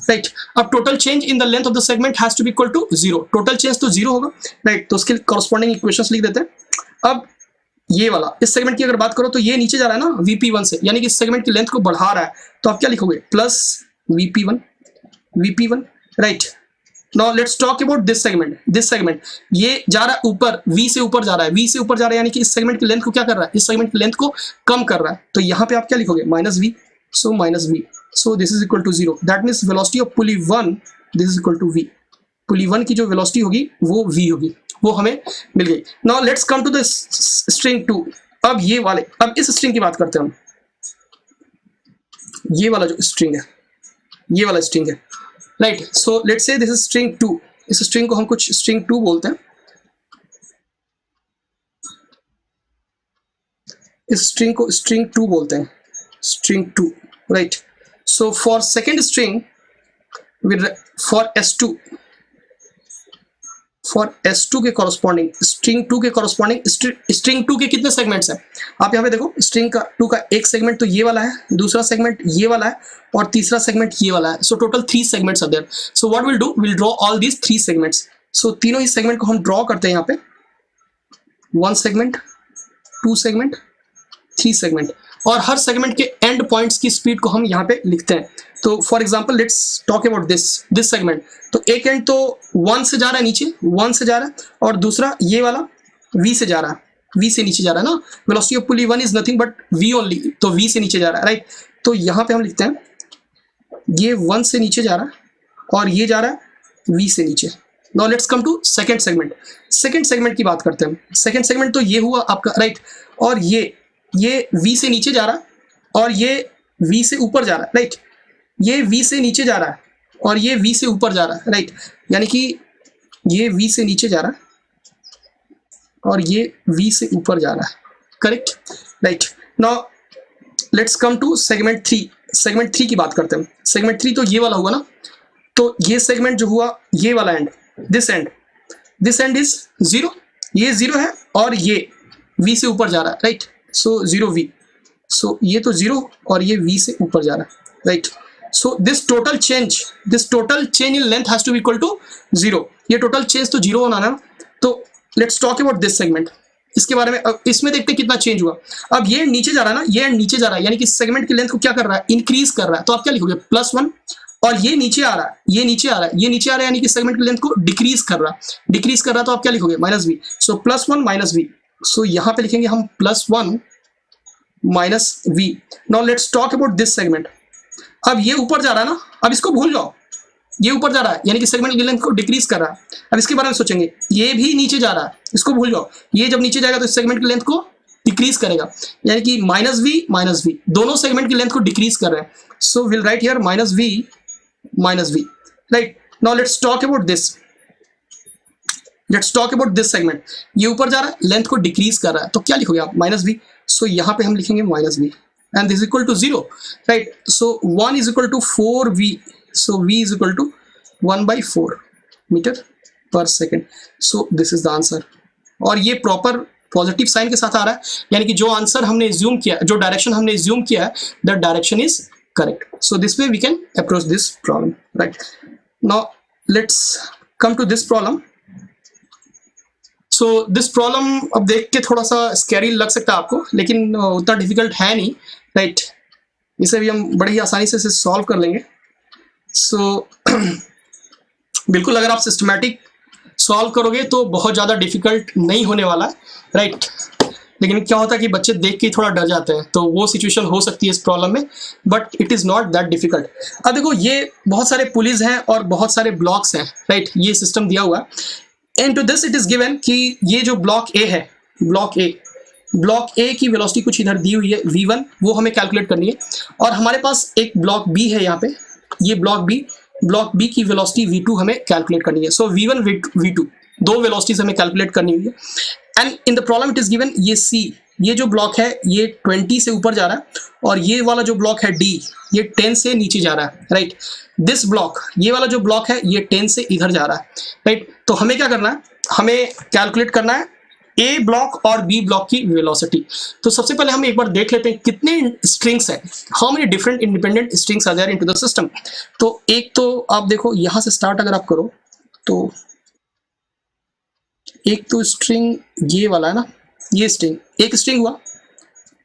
राइट। अब total change in the length of the segment has to be equal to 0। Total change तो 0 होगा, राइट। तो उसके कॉरस्पॉन्डिंग इक्वेशंस लिख देते हैं। अब ये वाला, इस सेगमेंट की अगर बात करो तो ये नीचे जा रहा है ना vp1 से, यानी कि इस सेगमेंट की लेंथ को बढ़ा रहा है, तो आप क्या लिखोगे, plus vp1, right. Now let's talk about this segment. ये जा रहा है ऊपर, v से ऊपर जा रहा है, यानी कि इस सेगमेंट की लेंथ को क्या कर रहा है, इस सेगमेंट की लेंथ को कम कर रहा है। तो यहाँ पे आप क्या लिखोगे, -v, so this is equal to 0. That means velocity of pulley 1, this is equal to v. पुली 1 की जो वेलोसिटी होगी वो v होगी, वो हमें मिल गई। Now let's come to the string 2। अब इस स्ट्रिंग की बात करते हैं हम। ये वाला जो स्ट्रिंग है, ये वाला स्ट्रिंग है, राइट। सो लेट्स से दिस इज स्ट्रिंग 2। इस स्ट्रिंग को हम कुछ स्ट्रिंग 2 बोलते हैं। इस स्ट्रिंग को स्ट्रिंग 2 बोलते हैं, string 2, right. So for second string, for S2 के कॉरस्पॉन्डिंग, स्ट्रिंग 2 के कॉरस्पॉन्डिंग, स्ट्रिंग 2 के कितने सेगमेंट्स हैं आप यहाँ पे देखो। स्ट्रिंग का 2 का एक सेगमेंट तो ये वाला है, दूसरा सेगमेंट ये वाला है, और तीसरा सेगमेंट ये वाला है। So total 3 segments are there. So what will do, will draw all these 3 segments. So तीनों ही सेगमेंट को हम ड्रॉ करते हैं यहाँ पे, 1 सेगमेंट, 2 सेगमेंट, 3 सेगमेंट, और हर सेगमेंट के एंड पॉइंट्स की स्पीड को हम यहाँ पे लिखते हैं। तो for example let's talk about this segment. तो एक एंड तो 1 से जा रहा है नीचे, 1 से जा रहा है, और दूसरा ये वाला v से जा रहा है, v से नीचे जा रहा है ना। Velocity of pulley 1 is nothing but v only, तो v से नीचे जा रहा है, राइट। तो यहाँ पे हम लिखते हैं ये 1 से नीचे जा रहा है और ये जा रहा है v से नीचे। Now let's come to second segment. Second segment की बात करते हैं। सेकंड सेगमेंट तो ये हुआ आपका, राइट। और ये v से नीचे जा रहा है और ये v से ऊपर जा रहा है, राइट। ये v से नीचे जा रहा है और ये v से ऊपर जा रहा है, राइट। यानी कि ये v से नीचे जा रहा है और ये v से ऊपर जा रहा है, correct, right. Now let's come to segment 3। Segment 3 की बात करते हैं। सेगमेंट 3 तो ये वाला हुआ ना। तो ये सेगमेंट जो हुआ, ये वाला एंड, दिस एंड इज 0, ये 0 है और ये v से ऊपर जा रहा है, राइट। सो 0v, सो ये तो 0 और ये v से ऊपर जा रहा है, right. So this total change in length has to be equal to 0। ये टोटल चेंज तो 0 होना ना। तो let's talk about this segment, इसके बारे में। अब इसमें देखते हैं कितना चेंज हुआ। अब ये नीचे जा रहा है ना, ये नीचे जा रहा है, यानी कि सेगमेंट की लेंथ को क्या कर रहा है, इंक्रीज कर रहा है। तो आप क्या लिखोगे, +1, और ये नीचे आ रहा है, ये नीचे आ रहा है, ये नीचे आ रहा है, यानी कि सेगमेंट की लेंथ को डिक्रीज कर रहा है, तो आप क्या लिखोगे, -v। सो +1 -v, सो यहां पे लिखेंगे हम +1 -v। Now let's talk about this segment. अब ये ऊपर जा रहा है ना, अब इसको भूल जाओ, ये ऊपर जा रहा है यानी कि सेगमेंट की लेंथ को डिक्रीज कर रहा है। अब इसके बारे में सोचेंगे, ये भी नीचे जा रहा है, इसको भूल जाओ, ये जब नीचे जाएगा तो इस सेगमेंट की लेंथ को डिक्रीज करेगा, यानी कि -v, दोनों सेगमेंट की लेंथ को डिक्रीज कर रहे हैं। सो will write here -v, right. Now let's talk about this segment. ये ऊपर जा रहा है, लेंथ को डिक्रीज कर रहा है, तो क्या लिखोगे आप, -v। सो यहाँ पे हम लिखेंगे -v and this is equal to 0, right? So 1 is equal to 4v, so v is equal to 1/4 meter per second. So this is the answer. और ये प्रॉपर पॉजिटिव साइन के साथ आ रहा है, यानी कि जो आंसर हमने एज्यूम किया, जो डायरेक्शन हमने एज्यूम किया है, that direction is correct. So this way we can approach this problem, right. Now let's come to this problem. So this problem अब देख के थोड़ा सा स्कैरी लग सकता है आपको, लेकिन उतना डिफिकल्ट है नहीं, राइट। इसे भी हम बड़ी ही आसानी से सॉल्व कर लेंगे। सो बिल्कुल अगर आप सिस्टमैटिक सॉल्व करोगे तो बहुत ज़्यादा डिफिकल्ट नहीं होने वाला है, राइट। लेकिन क्या होता है कि बच्चे देख के थोड़ा डर जाते हैं, तो वो सिचुएशन हो सकती है इस प्रॉब्लम में, but it is not that difficult. अब देखो, ये बहुत सारे पुलिस हैं और बहुत सारे ब्लॉक्स हैं, राइट। ये सिस्टम दिया हुआ है। Into this it is given कि ये जो ब्लॉक ए है, ब्लॉक ए की वेलोसिटी कुछ इधर दी हुई है v1, वो हमें कैलकुलेट करनी है। और हमारे पास एक ब्लॉक बी है यहाँ पे, ये ब्लॉक बी की वेलोसिटी v2 हमें कैलकुलेट करनी है। सो v1 v2 दो वेलोसिटीज हमें कैलकुलेट करनी हुई है। And in the problem it is given ये c, ये जो ब्लॉक है ये 20 से ऊपर जा रहा है, और ये वाला जो ब्लॉक है d, ये 10 से नीचे जा रहा है, राइट। दिस ब्लॉक, ये वाला जो ब्लॉक है ये 10 से इधर जा रहा है, राइट। तो हमें क्या करना है, हमें कैलकुलेट करना है ए ब्लॉक और बी ब्लॉक की वेलोसिटी। तो सबसे पहले हम एक बार देख लेते हैं कितने स्ट्रिंग्स हैं, how many different independent strings are there into the system. तो एक तो आप देखो यहाँ से स्टार्ट अगर आप करो तो एक तो स्ट्रिंग ये वाला है ना, ये स्ट्रिंग, एक स्ट्रिंग हुआ,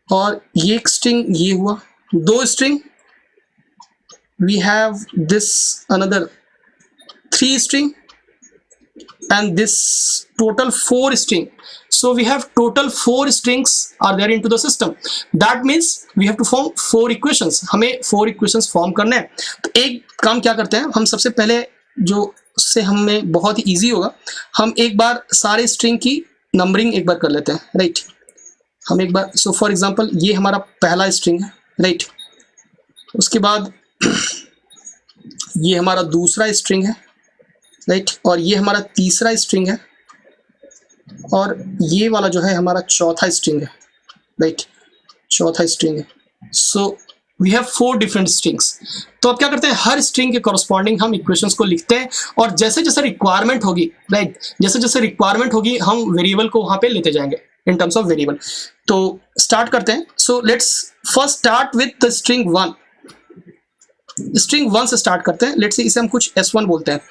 और ये एक स्ट्रिंग ये हुआ, दो string, we have this another 3 string and this total 4 string. So we have total 4 strings are there into the system. That means we have to form 4 equations. हमें 4 equations form करने हैं। तो एक काम क्या करते हैं, हम सबसे पहले जो उससे हमें बहुत ही ईजी होगा, हम एक बार सारे स्ट्रिंग की नंबरिंग एक बार कर लेते हैं, राइट। हम एक बार, सो फॉर एग्जांपल ये हमारा पहला स्ट्रिंग है, राइट। उसके बाद ये हमारा दूसरा स्ट्रिंग है, राइट, और ये हमारा तीसरा स्ट्रिंग है, और ये वाला जो है हमारा चौथा स्ट्रिंग है, राइट, चौथा स्ट्रिंग है। So we have 4 different strings. तो अब क्या करते हैं, हर स्ट्रिंग के कॉरस्पॉन्डिंग हम इक्वेशंस को लिखते हैं, और जैसे जैसे रिक्वायरमेंट होगी, राइट, जैसे जैसे रिक्वायरमेंट होगी हम वेरिएबल को वहां पे लेते जाएंगे इन टर्म्स ऑफ वेरिएबल। तो स्टार्ट करते हैं। So let's first start with the string 1। String 1 से स्टार्ट करते हैं। लेट्स से इसे हम कुछ S1 बोलते हैं,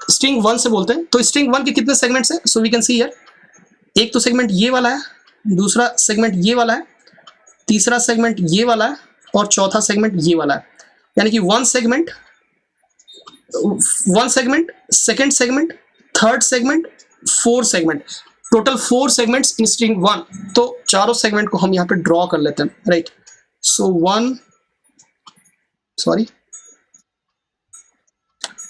स्ट्रिंग 1 से बोलते हैं। तो स्ट्रिंग 1 के कितने सेगमेंट्स हैं, so we can see here, एक तो सेगमेंट ये वाला है, दूसरा सेगमेंट ये वाला है, तीसरा सेगमेंट ये वाला है, और चौथा सेगमेंट ये वाला है। यानी कि 1 segment, second segment, third segment, 4 segment, total 4 segments इन स्ट्रिंग 1। तो चारों सेगमेंट को हम यहाँ पे ड्रॉ कर लेते हैं, राइट। सो 1, सॉरी,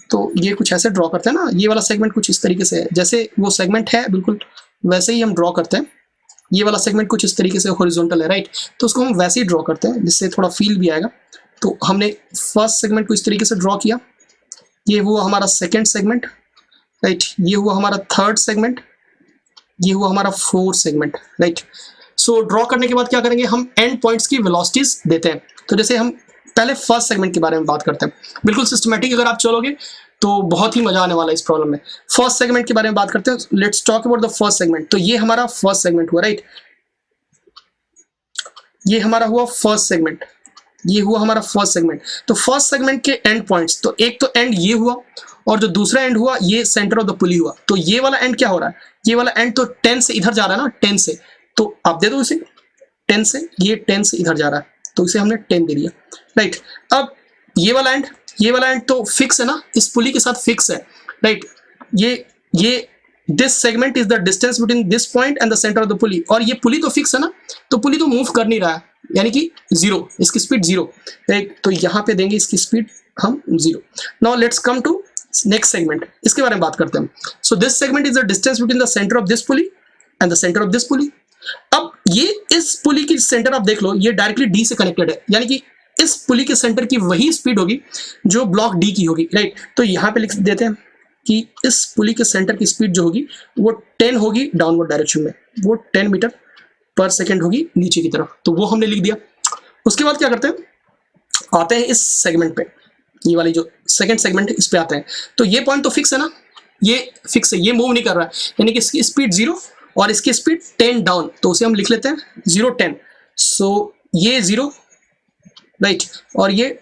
तो ये कुछ ऐसे ड्रॉ करते हैं ना, ये वाला सेगमेंट कुछ इस तरीके से है, जैसे वो सेगमेंट है बिल्कुल वैसे ही हम ड्रॉ करते हैं। ये वाला सेगमेंट कुछ इस तरीके से हॉरिजॉन्टल है, राइट, तो उसको हम वैसे ही ड्रॉ करते हैं जिससे थोड़ा फील भी आएगा। तो हमने फर्स्ट सेगमेंट को इस तरीके से ड्रॉ किया, ये हुआ हमारा सेकेंड सेगमेंट, राइट, ये हुआ हमारा थर्ड सेगमेंट, ये हुआ हमारा 4th segment, right. So draw करने के बाद क्या करेंगे, हम एंड पॉइंट्स की वेलोसिटीज देते हैं। तो जैसे हम पहले फर्स्ट सेगमेंट के बारे में बात करते हैं, बिल्कुल सिस्टमैटिक अगर आप चलोगे तो बहुत ही मजा आने वाला है इस प्रॉब्लम में। फर्स्ट सेगमेंट के बारे में बात करते हैं। Let's talk about the first segment. तो ये हमारा फर्स्ट सेगमेंट हुआ, राइट। ये हमारा हुआ फर्स्ट सेगमेंट, ये हुआ हमारा फर्स्ट सेगमेंट। तो फर्स्ट सेगमेंट के एंड पॉइंट्स, तो एक तो एंड ये हुआ और जो दूसरा एंड हुआ ये सेंटर ऑफ द पुली हुआ। तो ये वाला एंड क्या हो रहा है, ये वाला एंड तो 10 से इधर जा रहा है ना, 10 से, तो आप दे दो इसे 10 से, ये 10 से इधर जा रहा है तो इसे हमने 10 दे दिया, राइट। अब ये वाला एंड, ये वाला एंड तो फिक्स है ना, इस पुली के साथ फिक्स है, राइट। ये this segment is the distance between this point and the centre of the पुली, और ये पुली तो फिक्स है ना, तो पुली तो मूव कर नहीं रहा है, यानी कि 0, इसकी स्पीड 0, राइट। तो यहाँ पे देंगे इसकी स्पीड हम 0। Now let's come to next segment, इसके बारे में बात करते हैं। So this segment is the distance between the centre of this pulley and the centre of this pulley. अब ये इस पुली की सेंटर आप देख लो, ये डायरेक्टली डी से कनेक्टेड है, यानी कि इस पुली के सेंटर की वही स्पीड होगी जो ब्लॉक डी की होगी, राइट। तो यहाँ पे लिख देते हैं कि इस पुली के सेंटर की स्पीड जो होगी वो 10 होगी डाउनवर्ड डायरेक्शन में, वो 10 मीटर पर सेकेंड होगी नीचे की तरफ, तो वो हमने लिख दिया। उसके बाद क्या करते हैं, आते हैं इस सेगमेंट पे, ये वाली जो सेकंड सेगमेंट है इस पे आते हैं। तो ये पॉइंट तो फिक्स है ना, ये फिक्स है, ये मूव नहीं कर रहा है, यानी कि इसकी स्पीड 0 और इसकी स्पीड 10 डाउन, तो उसे हम लिख लेते हैं 0 10। सो ये 0, राइट, और ये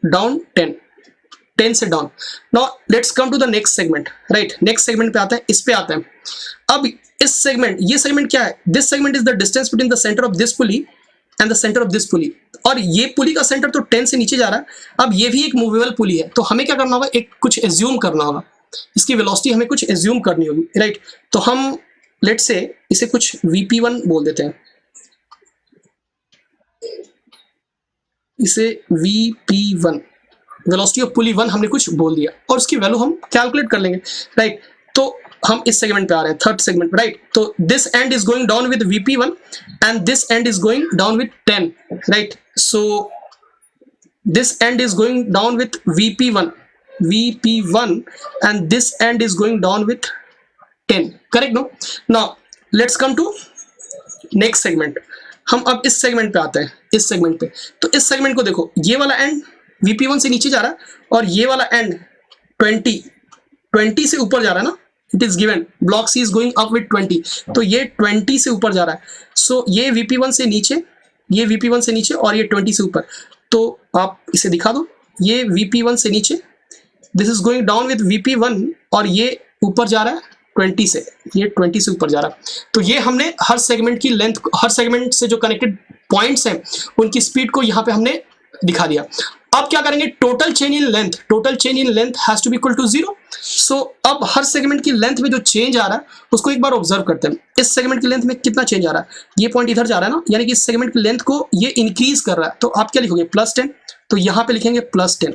डाउन 10 से down. Now let's come to the next segment, right. Next segment पे आते हैं, इस पे आते हैं। अब इस सेगमेंट, ये सेगमेंट क्या है, this segment is the distance between the centre of this pulley and the centre of this pulley, और ये पुली का सेंटर तो 10 से नीचे जा रहा है। अब ये भी एक मूवेबल पुली है, तो हमें क्या करना होगा, एक कुछ एज्यूम करना होगा, इसकी वेलोसिटी हमें कुछ एज्यूम करनी होगी, राइट। तो हम लेट्स से इसे कुछ VP1 बोल देते हैं, इसे VP1, वेलोसिटी ऑफ पुली 1 हमने कुछ बोल दिया, और उसकी वैल्यू हम कैलकुलेट कर लेंगे, राइट। तो हम इस सेगमेंट पे आ रहे हैं, थर्ड सेगमेंट, राइट। तो this and is going down with VP1 and this and is going down with 10, right. So this and is going down with VP1 and this end is going down with 10, correct? No, now let's come to next segment। हम अब इस segment पे आते हैं, इस segment पे। तो इस सेगमेंट को देखो, ये वाला एंड VP1 से नीचे जा रहा है और ये वाला एंड 20 से ऊपर जा रहा है ना, it is given block C is going up with 20, तो ये 20 से ऊपर जा रहा है। सो ये VP1 से नीचे, ये VP1 से नीचे और ये 20 से ऊपर, तो आप इसे दिखा दो, ये VP1 से नीचे, this is going down with VP1, और ये ऊपर जा रहा है 20 से, ये 20 से ऊपर जा रहा है। तो ये हमने हर सेगमेंट की लेंथ, हर सेगमेंट से जो कनेक्टेड पॉइंट्स हैं उनकी स्पीड को यहाँ पे हमने दिखा दिया। अब क्या करेंगे, total change in length has to be equal to 0। सो अब हर सेगमेंट की लेंथ में जो चेंज आ रहा है उसको एक बार ऑब्जर्व करते हैं। इस सेगमेंट की लेंथ में कितना चेंज आ रहा है, ये पॉइंट इधर जा रहा है ना, यानी कि इस सेगमेंट की लेंथ को ये इंक्रीज कर रहा है, तो आप क्या लिखोगे, +10, तो यहाँ पे लिखेंगे +10।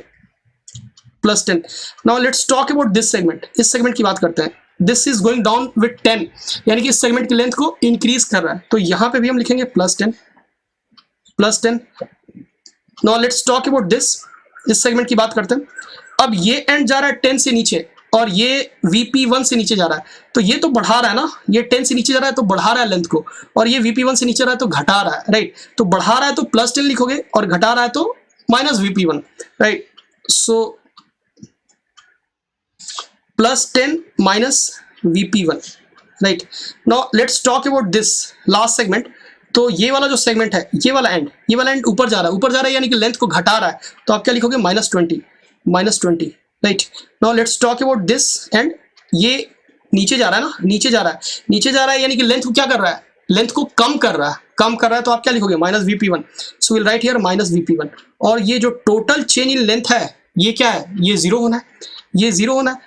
Now let's talk about this segment, इस सेगमेंट की बात करते हैं। This is going down with 10, यानी कि इस सेगमेंट की लेंथ को इंक्रीज कर रहा है, तो यहाँ पे भी हम लिखेंगे +10। Now let's talk about this, इस सेगमेंट की बात करते हैं। अब ये एंड जा रहा है 10 से नीचे और ये VP1 से नीचे जा रहा है, तो ये तो बढ़ा रहा है ना, ये 10 से नीचे जा रहा है तो बढ़ा रहा है लेंथ को, और ये VP1 से नीचे रहा है तो घटा रहा है, राइट। तो बढ़ा रहा है तो +10 लिखोगे और घटा रहा है तो -VP1, right. So +10 -VP1, right. Now let's talk about this last segment. तो ये वाला जो सेगमेंट है, ये वाला एंड ऊपर जा रहा है, यानी कि लेंथ को घटा रहा है, तो आप क्या लिखोगे, -20, right. Now let's talk about this and, ये नीचे जा रहा है ना, नीचे जा रहा है यानी कि लेंथ को क्या कर रहा है, लेंथ को कम कर रहा है, तो आप क्या लिखोगे, -VP1। So will write here -VP1, और ये जो टोटल चेन इन लेंथ है ये क्या है, ये 0 होना है, ये 0 होना है।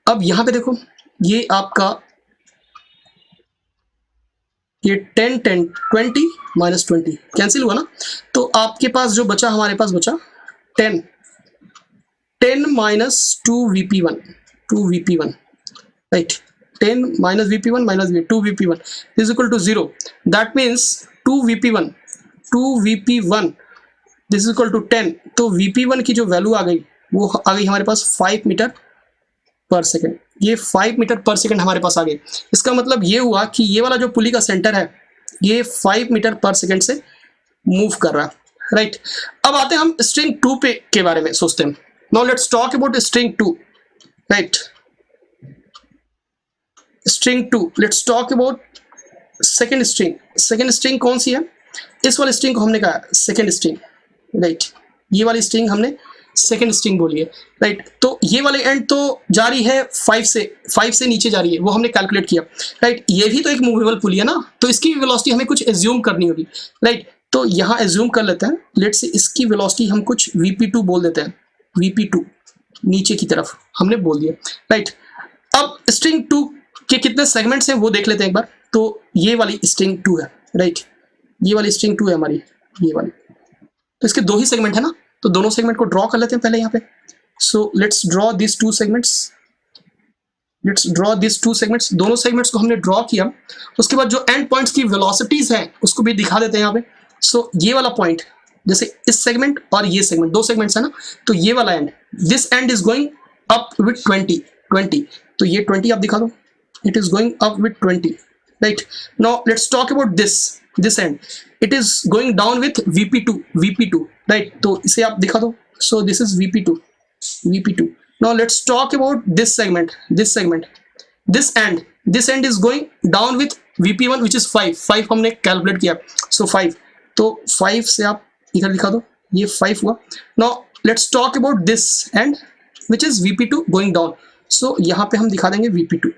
अब यहाँ पे देखो, ये आपका ये 10 10 20 -20 कैंसिल हुआ ना, तो आपके पास जो बचा, हमारे पास बचा 10 -2VP1, right. 10 -VP1 -2VP1 is equal to 0. That means 2VP1 this is equal to 10, तो VP1 की जो वैल्यू आ गई वो आ गई हमारे पास 5 मीटर पर सेकेंड, ये 5 मीटर पर सेकेंड हमारे पास आ गए। इसका मतलब ये हुआ कि ये वाला जो पुली का सेंटर है ये 5 मीटर पर सेकेंड से मूव कर रहा है, राइट। अब आते हैं हम स्ट्रिंग 2 पे के बारे में सोचते हैं। Now let's talk about string 2, right. String 2, let's talk about second string कौन सी है, इस वाली स्ट्रिंग को हमने कहा सेकेंड स्ट्रिंग, राइट, ये वाली स्ट्रिंग हमने सेकेंड स्ट्रिंग बोली है, राइट। तो ये वाले एंड तो जा रही है 5 से नीचे जा रही है, वो हमने कैलकुलेट किया, राइट। ये भी तो एक मूवेबल पुली है ना, तो इसकी वेलोसिटी हमें कुछ एज्यूम करनी होगी, राइट। तो यहाँ एज्यूम कर लेते हैं, लेट्स से इसकी वेलोसिटी हम कुछ VP2 बोल देते हैं, VP2 नीचे की तरफ हमने बोल दिया, राइट। अब स्ट्रिंग 2 के कितने सेगमेंट्स हैं वो देख लेते हैं एक बार। तो ये वाली स्ट्रिंग 2 है, राइट, ये वाली स्ट्रिंग 2 है हमारी, ये वाली, तो इसके 2 ही सेगमेंट है ना, तो दोनों सेगमेंट को ड्रॉ कर लेते हैं पहले यहाँ पे। So let's draw this 2 segments, let's draw this 2 segments. दोनों सेगमेंट्स को हमने ड्रॉ किया, उसके बाद जो एंड पॉइंट्स की वेलोसिटीज हैं उसको भी दिखा देते हैं यहाँ पे। सो ये वाला पॉइंट, जैसे इस सेगमेंट और ये सेगमेंट, 2 सेगमेंट्स है ना, तो ये वाला and, this and is going up with 20, तो ये 20 आप दिखा दो, it is going up with 20, right. Now let's talk about this and, it is going down with VP2, right, तो इसे आप दिखा दो। सो this is VP2। Now let's talk about this segment, this end is going down with VP1 which is 5 हमने calculate किया, so 5, तो 5 से आप इधर दिखा दो, ये 5 हुआ। Now let's talk about this end which is VP2 going down, so यहाँ पे हम दिखा देंगे VP2।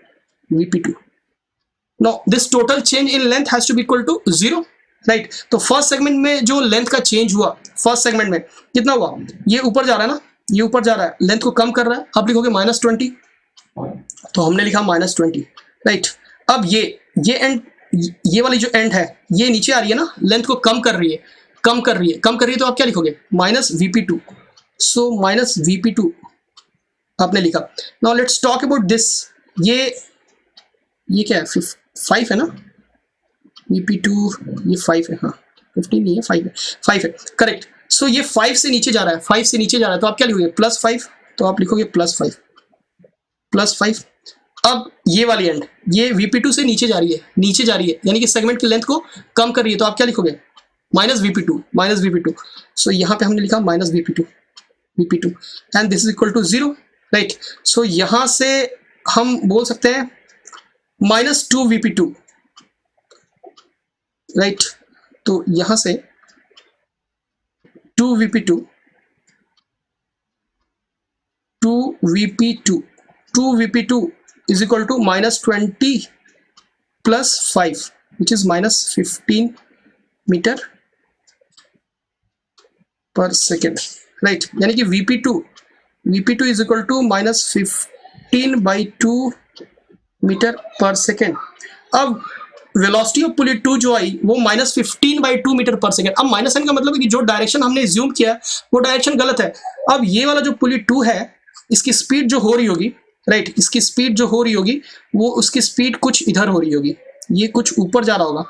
Now this total change in length has to be equal to 0, right. तो फर्स्ट सेगमेंट में जो लेंथ का चेंज हुआ, फर्स्ट सेगमेंट में कितना हुआ, ये ऊपर जा रहा है ना, ये ऊपर जा रहा है, लेंथ को कम कर रहा है, आप लिखोगे -20, तो हमने लिखा -20, राइट। अब ये एंड, ये वाली जो एंड है ये नीचे आ रही है ना, लेंथ को कम कर रही है, तो आप क्या लिखोगे, -VP2, सो -VP2 आपने लिखा। Now let's talk about this, ये क्या है, 5 है ना, VP2 ये 5 है, हाँ 15 नहीं है, 5 है, करेक्ट। सो ये 5 से नीचे जा रहा है, तो आप क्या लिखोगे, +5, तो आप लिखोगे +5। अब ये वाली एंड, ये VP2 से नीचे जा रही है, यानी कि सेगमेंट की लेंथ को कम कर रही है, तो आप क्या लिखोगे, -VP2। सो यहाँ पे हमने लिखा -VP2 and this is equal to 0, right. So यहाँ से हम बोल सकते हैं -2VP2, राइट। तो यहां से 2VP2 is equal to -20 plus 5 which is -15 meter per second, राइट। यानी कि VP2 is equal to -15/2 meter पर सेकेंड। अब वेलोसिटी ऑफ पुली 2 जो आई वो -15/2 मीटर पर सेकेंड। अब माइनस साइन का मतलब है कि जो डायरेक्शन हमने एज्यूम किया वो डायरेक्शन गलत है। अब ये वाला जो पुली 2 है इसकी स्पीड जो हो रही होगी, राइट, इसकी स्पीड जो हो रही होगी वो उसकी स्पीड कुछ इधर हो रही होगी, ये कुछ ऊपर जा रहा होगा,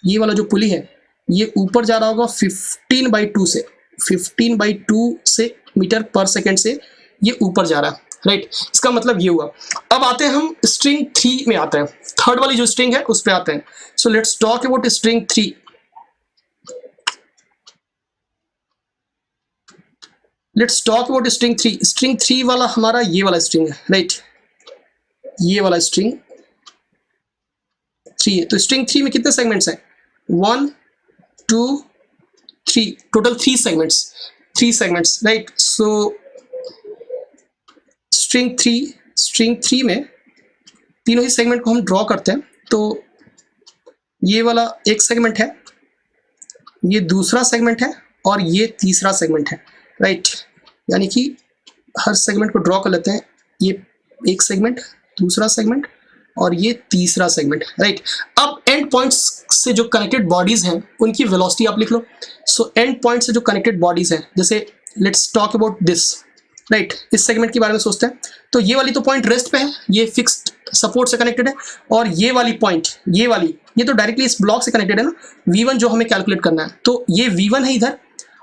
ये वाला जो पुली है ये ऊपर जा रहा होगा 15/2 से मीटर पर सेकेंड से ये ऊपर जा रहा है, राइट। इसका मतलब ये हुआ। अब आते हैं हम स्ट्रिंग 3 में आते हैं, थर्ड वाली जो स्ट्रिंग है उस पे आते हैं। सो let's talk about string 3। Let's talk about string 3। String 3 वाला हमारा ये वाला स्ट्रिंग है, राइट, ये वाला स्ट्रिंग 3 है। तो स्ट्रिंग 3 में कितने सेगमेंट्स हैं, 1 2 3, टोटल 3 सेगमेंट्स, राइट। सो स्ट्रिंग 3 में तीनों ही सेगमेंट को हम ड्रॉ करते हैं। तो ये वाला एक सेगमेंट है, ये दूसरा सेगमेंट है और ये तीसरा सेगमेंट है, राइट। यानी कि हर सेगमेंट को ड्रॉ कर लेते हैं, ये एक सेगमेंट, दूसरा सेगमेंट और ये तीसरा सेगमेंट, राइट। अब एंड पॉइंट्स से जो कनेक्टेड बॉडीज हैं उनकी वेलोसिटी आप लिख लो। सो एंड पॉइंट से जो कनेक्टेड बॉडीज हैं, जैसे let's talk about this, right, इस सेगमेंट के बारे में सोचते हैं। तो ये वाली तो पॉइंट रेस्ट पे है, ये फिक्स्ड सपोर्ट से कनेक्टेड है, और ये वाली पॉइंट, ये तो डायरेक्टली इस ब्लॉक से कनेक्टेड है ना, V1 जो हमें कैलकुलेट करना है, तो ये V1 है इधर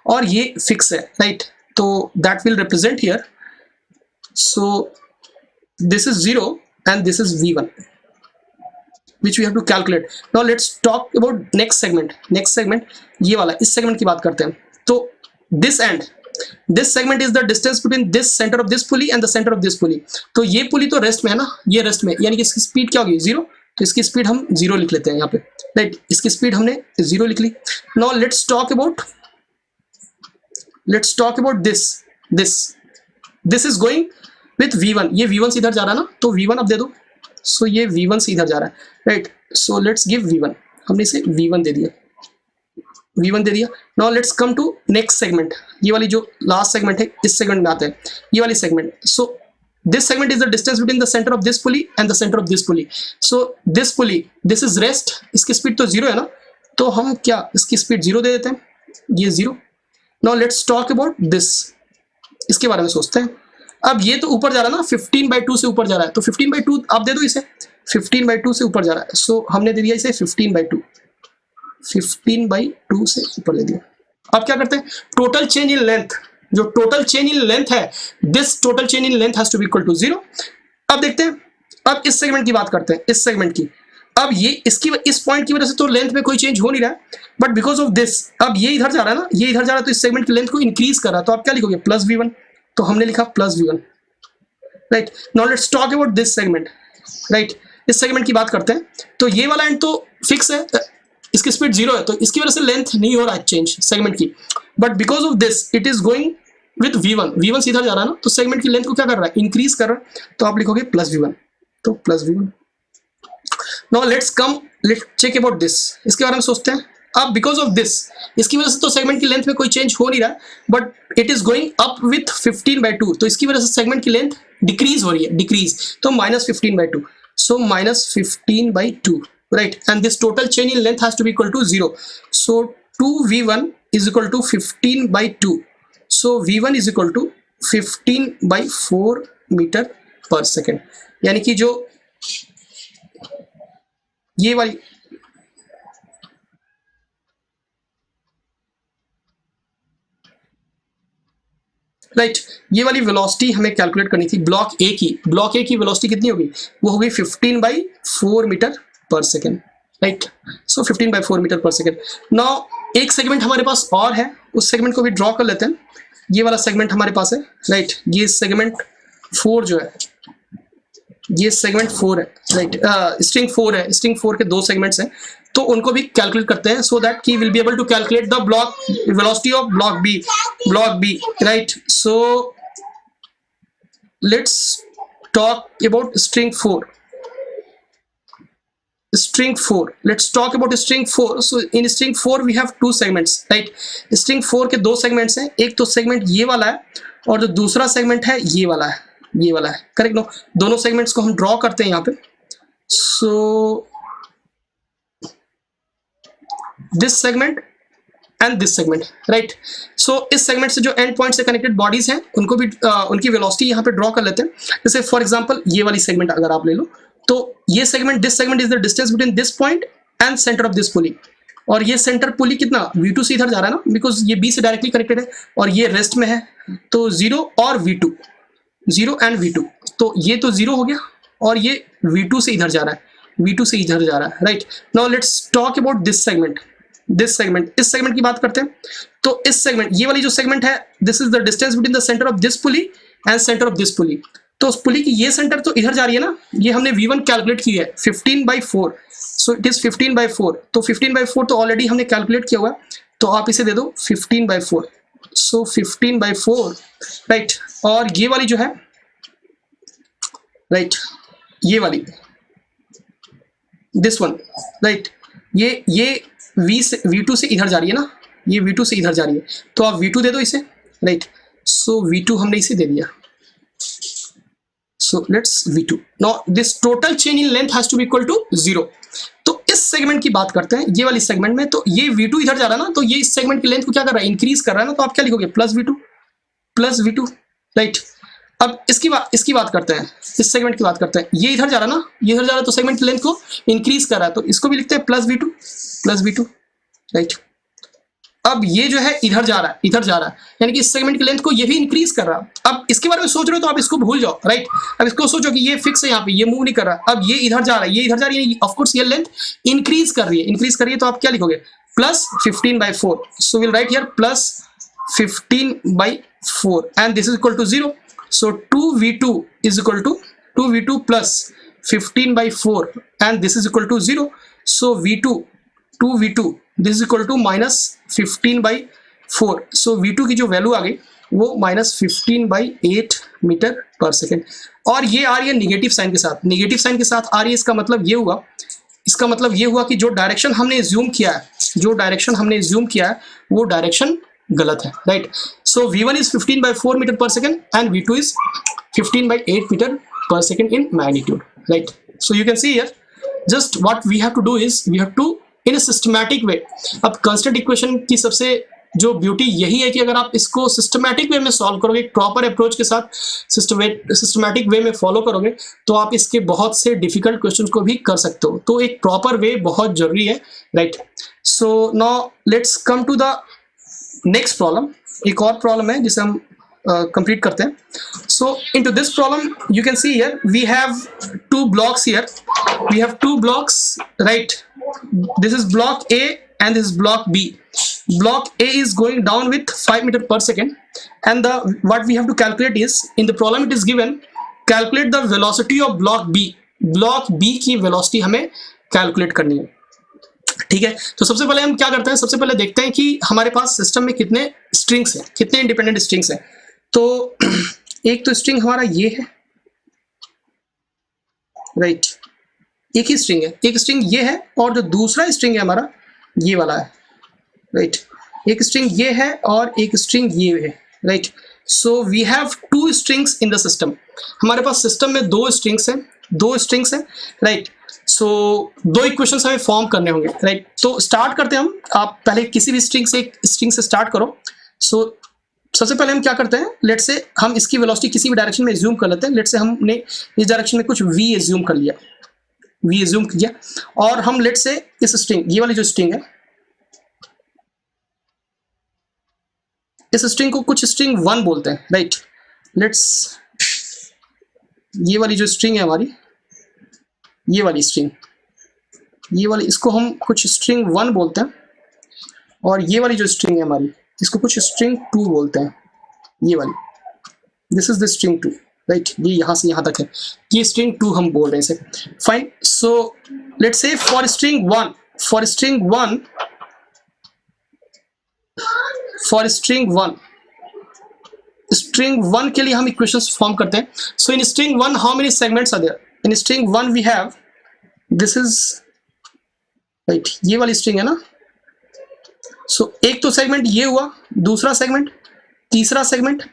और ये फिक्स है, राइट। तो that will represent here, so this is 0 and this is V1 which we have to calculate. Now let's talk about next segment, ये वाला, इस सेगमेंट की बात करते हैं। तो this segment is the distance between this center of this pulley and the center of this pulley. तो ये पुली तो रेस्ट में है ना, ये रेस्ट में, यानी कि इसकी स्पीड क्या होगी, 0, तो इसकी स्पीड हम 0 लिख लेते हैं यहाँ पे, राइट। इसकी स्पीड हमने 0 लिख ली। Now let's talk about this is going with V1। ये V1 से इधर जा रहा है ना, तो V1 अब दे दो। सो ये V1 से इधर जा रहा है, right. So let's give V1, हमने इसे V1 दे दिया, V1 दे दिया। Now let's come to next segment. ये वाली जो लास्ट सेगमेंट है, इस सेगमेंट में आते हैं, ये वाली segment. So this segment is the distance between the center of this pulley and the center of this pulley. So this pulley, this is rest, इसकी स्पीड तो 0 है ना, तो हम क्या इसकी स्पीड 0 दे देते हैं, ये 0। Now let's talk about this, इसके बारे में सोचते हैं। अब ये तो ऊपर जा रहा है ना, 15/2 से ऊपर जा रहा है, तो 15/2 आप दे दो इसे, 15/2 से ऊपर जा रहा है। सो हमने दे दिया इसे 15/2 से ऊपर दे दिया। अब क्या करते हैं, टोटल चेंज इन लेंथ, जो टोटल चेंज इन लेंथ है, this total change in length has to be equal to 0। अब देखते हैं, अब इस सेगमेंट की बात करते हैं, इस सेगमेंट की। अब ये इस पॉइंट की वजह से तो लेंथ में कोई चेंज हो नहीं रहा है, बट बिकॉज ऑफ दिस, अब ये इधर जा रहा है ना, ये इधर जा रहा है, तो इस सेगमेंट की लेंथ को इंक्रीज कर रहा है, तो आप क्या लिखोगे, प्लस V1। तो हमने लिखा plus V1, right. Now let's talk about this segment, right. इस सेगमेंट की बात करते हैं, तो ये वाला एंड तो फिक्स है, इसकी स्पीड 0 है, तो इसकी वजह से लेंथ नहीं हो रहा है चेंज सेगमेंट की, but because of this it is going with V1 सीधा जा रहा है ना, तो सेगमेंट की लेंथ को क्या कर रहा है, इंक्रीज कर रहा है, तो आप लिखोगे प्लस V1, तो plus V1। Now let's check about this, इसके बारे में सोचते हैं। अब बिकॉज ऑफ दिस, इसकी वजह से तो सेगमेंट की लेंथ में कोई चेंज हो नहीं रहा है, but it is going up with 15/2, तो इसकी वजह से सेगमेंट की लेंथ डिक्रीज हो रही है, डिक्रीज, तो -15/2, सो -15/2, राइट। And this total change in length has to be equal to 0, so 2V1 is equal to 15/2, so V1 is equal to 15/4 metre पर सेकेंड, यानी कि जो ये वाली राइट, ये वाली वेलोसिटी हमें कैलकुलेट करनी थी ब्लॉक ए की। ब्लॉक ए की वेलोसिटी कितनी होगी, वो होगी 15/4 मीटर पर सेकेंड, राइट। सो 15/4 मीटर पर सेकेंड। नाउ एक सेगमेंट हमारे पास और है, उस सेगमेंट को भी ड्रॉ कर लेते हैं। ये वाला सेगमेंट हमारे पास है, राइट। ये सेगमेंट 4 जो है, ये सेगमेंट 4 है, राइट। स्ट्रिंग 4 है, स्ट्रिंग 4 के 2 सेगमेंट्स हैं, तो उनको भी कैलकुलेट करते हैं, so that he will be able to calculate the block velocity of block B, right. So let's talk about string 4। Let's talk about string 4. So in string 4 we have 2 segments, right? string 4 के 2 segments हैं, एक तो segment ये वाला है और जो दूसरा segment है ये वाला है, करेक्ट नो। दोनों segments को हम ड्रॉ करते हैं यहाँ पे। So this segment and this segment, right? So इस segment से जो end point से connected bodies हैं, उनको भी उनकी velocity यहाँ पे ड्रॉ कर लेते हैं। जैसे फॉर एग्जाम्पल ये वाली segment अगर आप ले लो, तो ये segment, this segment is the distance between this point and centre of this pulley, और ये सेंटर पुली कितना V2 से इधर जा रहा है ना, बिकॉज ये B से डायरेक्टली कनेक्टेड है और ये रेस्ट में है, तो 0 और V2, 0 एंड V2, तो ये तो 0 हो गया और ये V2 से इधर जा रहा है, right. Now let's talk about this segment, इस सेगमेंट की बात करते हैं। तो इस सेगमेंट, ये वाली जो सेगमेंट है, this is the distance between the centre of this pulley and centre of this pulley, तो उस पुली की ये सेंटर तो इधर जा रही है ना, ये हमने V1 कैलकुलेट की है 15/4, सो इट इज 15/4, तो 15/4 तो ऑलरेडी हमने कैलकुलेट किया हुआ है, तो आप इसे दे दो 15/4, सो 15/4, राइट। और ये वाली जो है, राइट, ये वाली दिस वन, राइट, ये V2 से इधर जा रही है ना, ये V2 से इधर जा रही है, तो आप V2 दे दो इसे, राइट। सो V2 हमने इसे दे दिया, so let's V2. Now this total change in length has to be equal to 0. तो इस सेगमेंट की बात करते हैं, ये वाली सेगमेंट में, तो ये V2 इधर जा रहा है ना, तो ये इस सेगमेंट की लेंथ को क्या कर रहा है, इंक्रीज कर रहा है ना, तो आप क्या लिखोगे, प्लस V2, राइट। अब इसकी बात करते हैं, इस सेगमेंट की बात करते हैं, ये इधर जा रहा है ना, ये इधर जा रहा है, तो सेगमेंट की लेंथ को इंक्रीज कर रहा है, तो इसको भी लिखते हैं प्लस V2, राइट। अब ये जो है इधर जा रहा है, यानी कि इस सेगमेंट की लेंथ को ये भी इंक्रीज कर रहा है। अब इसके बारे में सोच रहे हो तो आप इसको भूल जाओ, राइट। अब इसको सोचो कि ये फिक्स है, यहाँ पे ये मूव नहीं कर रहा, अब ये इधर जा रहा है, ऑफ कोर्स ये लेंथ इंक्रीज कर रही है, तो आप क्या लिखोगे, plus 15/4, so will write here plus 15/4 and this is equal to 0, so 2V2 is equal to 2V2 plus 15/4 and this is equal to 0. So V2 2V2 this is equal to -15/4. So V2 की जो value आ गई वो -15/8 metre पर second, और ये आ रही है निगेटिव साइन के साथ, निगेटिव साइन के साथ आ रही है। इसका मतलब ये हुआ कि जो डायरेक्शन हमने एज्यूम किया है, वो डायरेक्शन गलत है, right. So V1 is 15/4 metre पर second and V2 is 15/8 metre per second in magnitude, right? So you can see here, just what we have to do is we have to in a systematic way. अब constant equation की सबसे जो beauty यही है कि अगर आप इसको सिस्टमैटिक वे में सॉल्व करोगे, प्रॉपर अप्रोच के साथ सिस्टमैटिक वे में फॉलो करोगे, तो आप इसके बहुत से डिफिकल्ट क्वेश्चंस को भी कर सकते हो। तो एक प्रॉपर वे बहुत जरूरी है, right. So now let's come to the next problem. एक और प्रॉब्लम है जिसे हम कंप्लीट करते हैं। So into this problem you can see here we have two blocks here. We have two blocks, right? This is block A and this is block B. Block A is going down with 5 meter per second, and what we have to calculate is, in the problem it is given, calculate the velocity of block B. Block B की velocity हमें calculate करनी है, ठीक है। तो सबसे पहले हम क्या करते हैं, सबसे पहले देखते हैं कि हमारे पास सिस्टम में कितने स्ट्रिंग्स हैं, कितने इंडिपेंडेंट स्ट्रिंग्स हैं। तो एक तो स्ट्रिंग हमारा ये है, राइट, एक ही स्ट्रिंग है, एक स्ट्रिंग ये है, और जो दूसरा स्ट्रिंग है हमारा ये वाला है, राइट। एक स्ट्रिंग ये है और एक स्ट्रिंग ये है, right. So we have two strings in the system. हमारे पास सिस्टम में दो स्ट्रिंग्स हैं, राइट। सो दो इक्वेशंस हमें फॉर्म करने होंगे, राइट। तो स्टार्ट करते हैं हम। आप पहले किसी भी स्ट्रिंग से स्टार्ट करो। सो सबसे पहले हम क्या करते हैं, लेट से हम इसकी वेलोसिटी किसी भी डायरेक्शन में एज्यूम कर लेते हैं। लेट से हमने इस डायरेक्शन में कुछ v एज्यूम किया, और हम लेट से इस स्ट्रिंग, ये वाली जो स्ट्रिंग है, इस स्ट्रिंग को कुछ स्ट्रिंग 1 बोलते हैं, राइट। लेट्स, ये वाली जो स्ट्रिंग है हमारी, ये वाली इसको हम कुछ स्ट्रिंग 1 बोलते हैं, और ये वाली जो स्ट्रिंग है हमारी, इसको कुछ स्ट्रिंग 2 बोलते हैं, ये वाली, this is the string 2, right. ये यहां से यहां तक है, ये स्ट्रिंग 2 हम बोल रहे हैं इसे, fine. So let's say for string 1 के लिए हम इक्वेशंस फॉर्म करते हैं। So in string 1 how many segments are there? In string 1 we have, this is, right, ये वाली स्ट्रिंग है ना। सो एक तो सेगमेंट ये हुआ, दूसरा सेगमेंट, तीसरा सेगमेंट,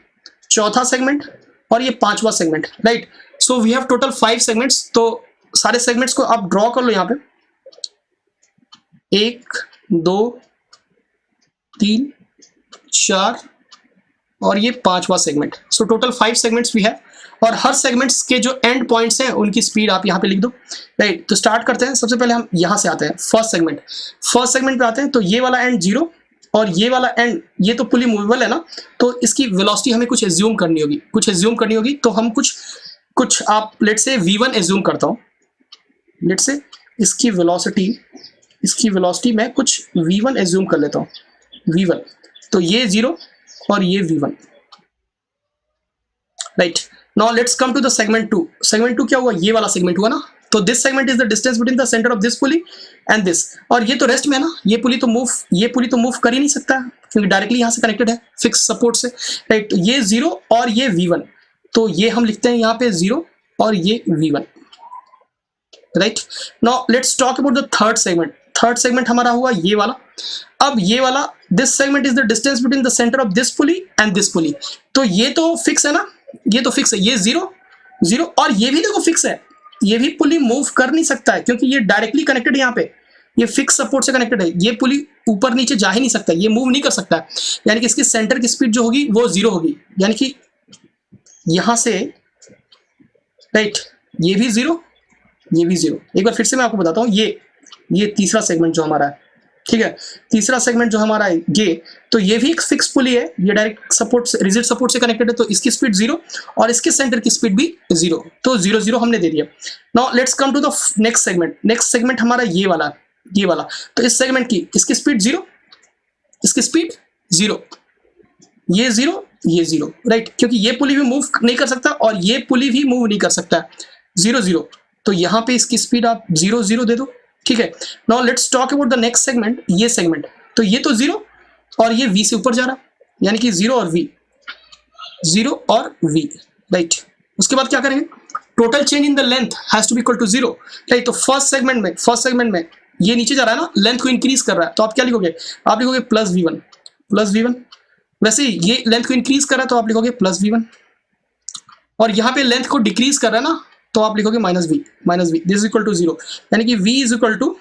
चौथा सेगमेंट, और ये पांचवा segment, right. So we have total 5 segments. तो सारे सेगमेंट्स को आप ड्रॉ कर लो यहाँ पे, 1 2 3 4, और ये पांचवा सेगमेंट। सो टोटल 5 सेगमेंट्स भी है, और हर सेगमेंट्स के जो एंड पॉइंट्स हैं उनकी स्पीड आप यहाँ पे लिख दो, राइट। तो स्टार्ट करते हैं। सबसे पहले हम यहाँ से आते हैं, फर्स्ट सेगमेंट पे आते हैं। तो ये वाला एंड 0 और ये वाला एंड, ये तो पुली मूवेबल है ना, तो इसकी वेलोसिटी हमें कुछ एज्यूम करनी होगी। तो हम कुछ आप लेट से v1 एज्यूम करता हूँ। लेट से इसकी वेलोसिटी मैं कुछ v1 एज्यूम कर लेता हूँ, v1। तो ये 0 और ये v1, right. Now let's come to the segment 2। Segment 2 क्या हुआ, ये वाला सेगमेंट हुआ ना। तो this segment is the distance between the centre of this pulley and this, और ये तो रेस्ट में है ना। ये पुली तो मूव कर ही नहीं सकता, क्योंकि डायरेक्टली यहाँ से कनेक्टेड है फिक्स सपोर्ट से, राइट। तो ये 0 और ये v1, तो ये हम लिखते हैं यहाँ पे 0 और ये v1, right. Now let's talk about the third segment हमारा हुआ ये वाला। अब ये वाला, this segment is the distance between the centre of this pulley and this pulley. तो ये तो फिक्स है ना, ये 0 और ये भी देखो फिक्स है, ये भी पुली मूव कर नहीं सकता है, क्योंकि ये डायरेक्टली कनेक्टेड है यहाँ पे, ये फिक्स सपोर्ट से कनेक्टेड है। ये पुली ऊपर नीचे जा ही नहीं सकता, ये मूव नहीं कर सकता है, यानी कि इसकी सेंटर की स्पीड जो होगी वो 0 होगी, यानी कि यहां से, राइट, ये भी 0, ये भी 0। एक बार फिर से मैं आपको बताता हूँ, ये तीसरा सेगमेंट जो हमारा है, ठीक है, तीसरा सेगमेंट जो हमारा है ये, तो ये भी एक फिक्स पुली है, ये डायरेक्ट सपोर्ट से, रिजिड सपोर्ट से कनेक्टेड है, तो इसकी स्पीड 0 और इसके सेंटर की स्पीड भी 0, तो 0 0 हमने दे दिया। Now let's come to the next segment हमारा ये वाला। तो इस सेगमेंट की, इसकी स्पीड 0, इसकी स्पीड 0, ये 0, ये 0, राइट, क्योंकि ये पुली भी मूव नहीं कर सकता और ये पुली भी मूव नहीं कर सकता, 0 0, तो यहाँ पे इसकी स्पीड आप 0 0 दे दो, ठीक है। Now let's talk about the next segment, ये सेगमेंट, तो ये तो 0 और ये v से ऊपर जा रहा, यानी कि 0 और v, 0 और v, राइट। उसके बाद क्या करेंगे, total change in the length has to be equal to 0, right. तो फर्स्ट सेगमेंट में ये नीचे जा रहा है ना, लेंथ को इंक्रीज कर रहा है, तो आप क्या लिखोगे, आप लिखोगे प्लस v1, वैसे ये लेंथ को इंक्रीज कर रहा है तो आप लिखोगे प्लस v1, और यहाँ पे लेंथ को डिक्रीज कर रहा है ना, तो आप लिखोगे minus v, this is equal to 0, यानी कि v is equal to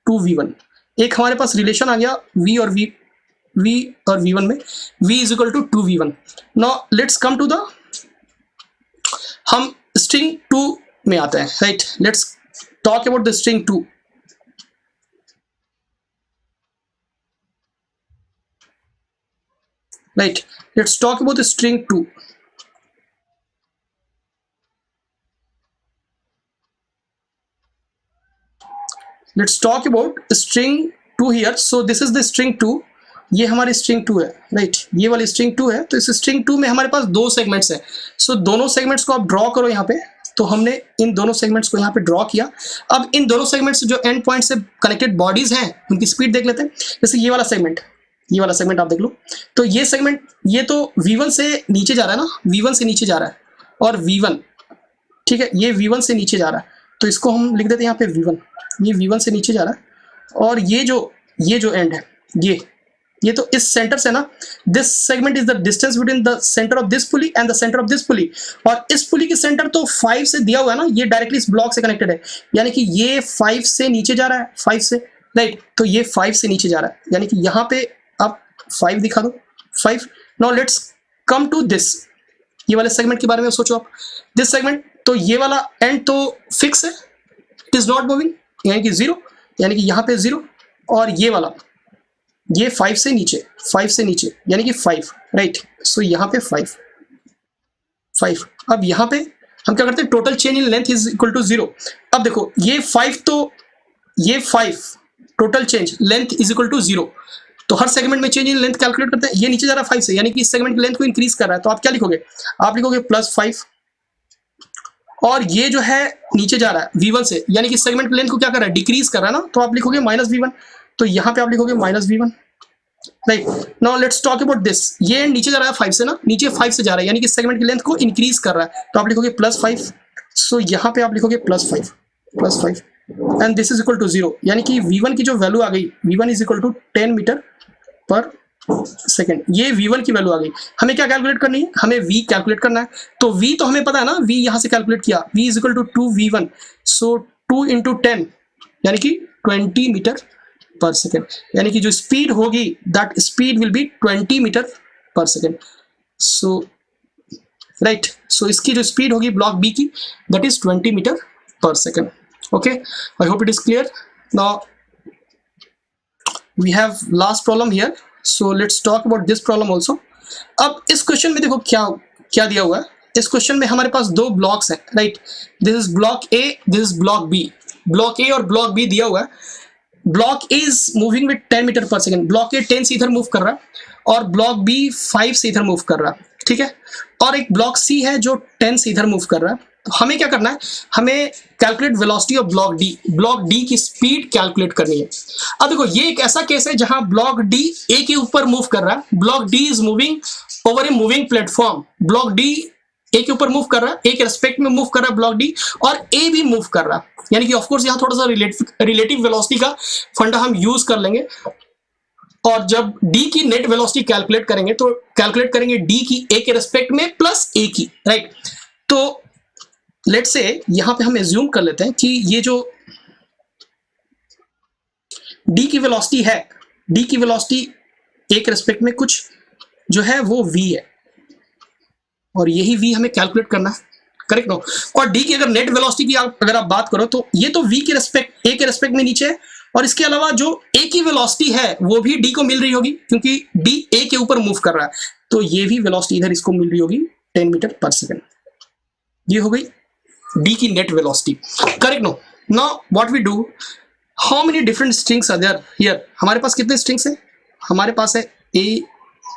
2v1। एक हमारे पास रिलेशन आ गया v और v1 में, v is equal to 2v1। Now let's come to the, हम स्ट्रिंग 2 में आते हैं, right. Let's talk about the string 2। Right, let's talk about the string 2। Let's talk about string 2 here. So this is the string 2, ये हमारी string 2 है, right. ये वाली string 2 है, तो इस स्ट्रिंग 2 में हमारे पास 2 सेगमेंट्स हैं। सो दोनों सेगमेंट्स को आप ड्रॉ करो यहाँ पे, तो हमने इन दोनों सेगमेंट्स को यहाँ पे ड्रॉ किया। अब इन दोनों सेगमेंट्स जो एंड पॉइंट से कनेक्टेड बॉडीज हैं, उनकी स्पीड देख लेते हैं। जैसे ये वाला सेगमेंट आप देख लो, तो ये सेगमेंट, ये तो v1 से नीचे जा रहा है ना, v1 से नीचे जा रहा है, और v1, ठीक है, ये v1 से नीचे जा रहा है, तो इसको हम लिख देते हैं यहाँ पे v1, ये v1 से नीचे जा रहा है, और ये जो एंड है, ये तो इस सेंटर से ना, this segment is the distance between the centre of this pulley and the centre of this pulley, और इस पुली के सेंटर तो 5 से दिया हुआ है ना, ये डायरेक्टली इस ब्लॉक से कनेक्टेड है, यानी कि ये 5 से नीचे जा रहा है, 5 से, राइट। तो ये 5 से नीचे जा रहा है, यानी कि यहाँ पे आप 5 दिखा दो, 5। Now let's come to this, ये वाले सेगमेंट के बारे में सोचो आप। दिस सेगमेंट, तो ये वाला एंड तो फिक्स है, इट इज नॉट मूविंग, यानी कि 0, यानी कि यहाँ पे 0, और ये वाला, ये 5 से नीचे, यानी कि 5, राइट। सो यहाँ पे 5। अब यहाँ पे हम क्या करते हैं, total change in length is equal to 0। अब देखो ये 5, तो ये 5 total change length is equal to 0, तो हर सेगमेंट में चेंज इन लेंथ कैलकुलेट करते हैं। ये नीचे जा रहा है 5 से, यानी कि इस सेगमेंट की लेंथ को इंक्रीज कर रहा है, तो आप क्या लिखोगे, आप लिखोगे +5, और ये जो है नीचे जा रहा है v1 से, यानी कि सेगमेंट की लेंथ को क्या कर रहा है, डिक्रीज कर रहा है ना, तो आप लिखोगे -v1, तो यहाँ पे आप लिखोगे -v1, right. Now let's talk about this, ये नीचे जा रहा है 5 से ना, नीचे 5 से जा रहा है, यानी कि सेगमेंट की लेंथ को इंक्रीज कर रहा है, तो आप लिखोगे +5, सो यहाँ पे आप लिखोगे +5, and this is equal to 0, यानी कि v1 की जो वैल्यू आ गई, v1 is equal to 10 metre पर सेकेंड, ये v1 की वैल्यू आ गई। हमें क्या कैलकुलेट करनी है, हमें v कैलकुलेट करना है, तो v तो हमें पता है ना, v यहाँ से कैलकुलेट किया, v is equal to 2v1, so 2 × 10, यानी कि 20 मीटर पर सेकेंड, यानी कि जो स्पीड होगी, that speed will be 20 metre पर सेकेंड। सो राइट, सो इसकी जो स्पीड होगी ब्लॉक बी की, दैट इज 20 मीटर पर second. Okay, I hope it is clear. Now we have last problem here, so let's talk about this problem also. अब इस question में देखो क्या दिया हुआ है। इस क्वेश्चन में हमारे पास 2 ब्लॉक्स हैं, right. This is block A, this is block B. Block A और ब्लॉक बी दिया हुआ है। Block A is moving with 10 metre पर सेकेंड, ब्लॉक ए 10 से इधर मूव कर रहा है, और ब्लॉक बी 5 से इधर मूव कर रहा है, ठीक है। और एक ब्लॉक सी है जो 10 से इधर मूव कर रहा है। तो हमें क्या करना है, हमें calculate velocity of block D की स्पीड कैलकुलेट करनी है। अब देखो, ये एक ऐसा केस है जहां ब्लॉक डी ए के ऊपर मूव कर रहा है। Block D is moving over a moving platform. Block D A के ऊपर मूव कर रहा है, ए के रेस्पेक्ट में मूव कर रहा है ब्लॉक डी, और ए भी मूव कर रहा है, यानी कि ऑफकोर्स यहाँ थोड़ा सा रिलेटिव वेलोसिटी का फंडा हम यूज कर लेंगे। और जब डी की नेट वेलोसिटी कैलकुलेट करेंगे, तो कैलकुलेट करेंगे डी की ए के रेस्पेक्ट में प्लस ए की, राइट। तो लेट्स से यहां पे हम एज्यूम कर लेते हैं कि ये जो डी की वेलोसिटी है, डी की वेलोसिटी ए के रेस्पेक्ट में कुछ जो है वो v है, और यही v हमें कैलकुलेट करना है, करेक्ट नो। और डी की अगर नेट वेलोसिटी की अगर आप बात करो, तो ये तो v के रेस्पेक्ट, ए के रेस्पेक्ट में नीचे है, और इसके अलावा जो ए की वेलोसिटी है वो भी डी को मिल रही होगी, क्योंकि डी ए के ऊपर मूव कर रहा है, तो ये भी वेलोसिटी इधर इसको मिल रही होगी 10 मीटर पर सेकेंड। ये हो गई डी की net velocity, correct no. Now what we do, how many different strings are there here. हमारे पास कितने स्ट्रिंग्स हैं, हमारे पास है